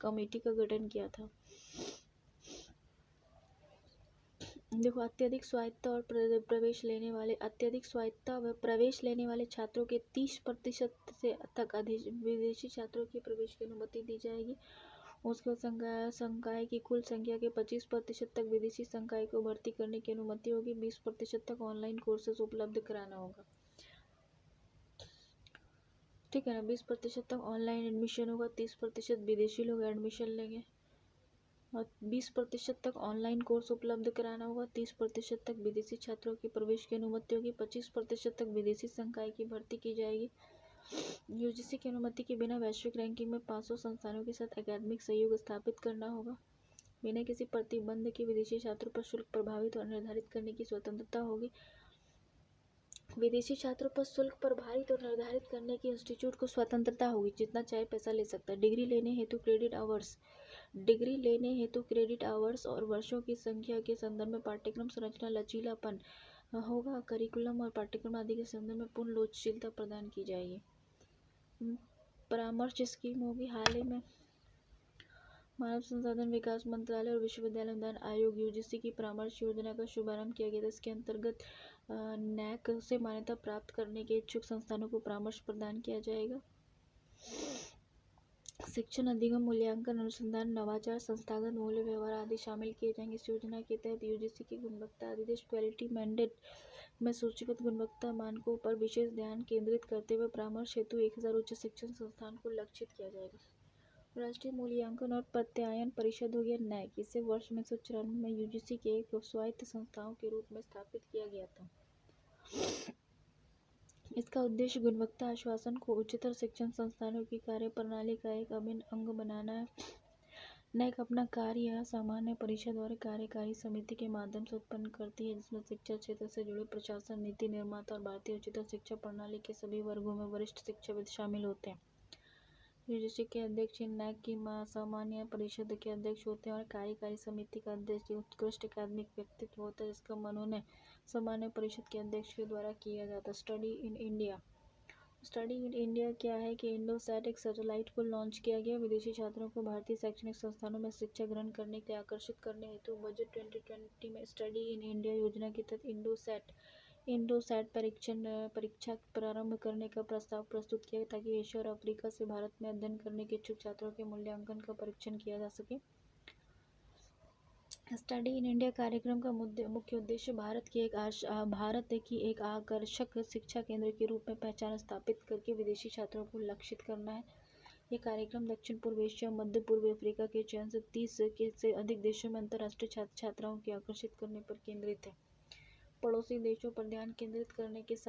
कमेटी का गठन किया था। देखो अत्यधिक स्वायत्तता और प्रवेश लेने वाले छात्रों के 30% से तक विदेशी छात्रों के प्रवेश की अनुमति दी जाएगी। उसके बाद संकाय की कुल संख्या के 25% तक विदेशी संकाय को भर्ती करने की अनुमति होगी। 20% तक ऑनलाइन कोर्सेज उपलब्ध कराना होगा। ठीक है ना, 20% तक ऑनलाइन एडमिशन होगा, 30% विदेशी लोग एडमिशन लेंगे और 20% तक ऑनलाइन कोर्स उपलब्ध कराना होगा। 30% तक विदेशी छात्रों के प्रवेश की अनुमति होगी। 25% तक विदेशी संकाय की भर्ती की जाएगी। यूजीसी की अनुमति के बिना वैश्विक रैंकिंग में 500 संस्थानों के साथ एकेडमिक सहयोग स्थापित करना होगा। बिना किसी प्रतिबंध के विदेशी छात्रों पर शुल्क प्रभावित और निर्धारित करने की स्वतंत्रता होगी। विदेशी छात्रों पर शुल्क प्रभावित और निर्धारित करने की इंस्टीट्यूट को स्वतंत्रता होगी, जितना चाहे पैसा ले सकता है। डिग्री लेने हेतु क्रेडिट आवर्स और वर्षों की संख्या के संदर्भ में पाठ्यक्रम संरचना लचीलापन होगा। करिकुलम और पाठ्यक्रम आदि के संदर्भ में पूर्ण लोचशीलता प्रदान की जाएगी। परामर्श स्कीम होगी। हाल ही में मानव संसाधन विकास मंत्रालय और विश्वविद्यालय अनुदान आयोग यूजीसी की परामर्श योजना का शुभारंभ किया गया था। इसके अंतर्गत नैक से मान्यता प्राप्त करने के इच्छुक संस्थानों को परामर्श प्रदान किया जाएगा। शिक्षण अधिगम, मूल्यांकन, अनुसंधान, नवाचार, संस्थागत मूल्य, व्यवहार आदि शामिल किए जाएंगे। इस योजना के तहत यूजीसी की गुणवत्ता अधिदेश क्वालिटी मैंडेट में सूचीबद्ध गुणवत्ता मानकों पर विशेष ध्यान केंद्रित करते हुए परामर्श हेतु 1000 उच्च शिक्षण संस्थान को लक्षित किया जाएगा। राष्ट्रीय मूल्यांकन और प्रत्यायन परिषद हो गया नैक। इसे वर्ष 1994 में यूजीसी के एक स्वायत्त संस्थाओं के रूप में स्थापित किया गया था। इसका उद्देश्य गुणवत्ता आश्वासन को उच्चतर शिक्षण संस्थानों की कार्यप्रणाली का एक अभिन्न अंग बनाना है। नैक अपना कार्य सामान्य परिषद और कार्यकारी समिति के माध्यम से उत्पन्न करती है, जिसमें शिक्षा क्षेत्र से जुड़े प्रशासन, नीति निर्माता और भारतीय उच्चतर शिक्षा प्रणाली के सभी वर्गों में वरिष्ठ शिक्षाविद शामिल होते हैं। यूजीसी के अध्यक्ष नैक की सामान्य परिषद के अध्यक्ष होते हैं और कार्यकारी समिति का अध्यक्ष उत्कृष्ट अकादमिक व्यक्तित्व होता है, जिसका मनोनयन सामान्य परिषद के अध्यक्ष के द्वारा किया जाता है। स्टडी इन इंडिया क्या है कि इंडोसैट एक सैटेलाइट को लॉन्च किया गया। विदेशी छात्रों को भारतीय शैक्षणिक संस्थानों में शिक्षा ग्रहण करने के लिए आकर्षित करने हेतु बजट 2020 में स्टडी इन इंडिया योजना के तहत इंडोसैट परीक्षा प्रारंभ करने का प्रस्ताव प्रस्तुत किया ताकि एशिया और अफ्रीका से भारत में अध्ययन करने के इच्छुक छात्रों के मूल्यांकन का परीक्षण किया जा सके। स्टडी इन इंडिया कार्यक्रम का मुख्य उद्देश्य भारत की एक आकर्षक शिक्षा केंद्र के रूप में पहचान स्थापित करके विदेशी छात्रों को लक्षित करना है। ये कार्यक्रम दक्षिण पूर्व एशिया, मध्य पूर्व अफ्रीका के चयन से 30 से अधिक देशों में अंतर्राष्ट्रीय छात्र छात्राओं को आकर्षित करने पर केंद्रित है। पड़ोसी देशों पर ध्यान केंद्रित करने के साथ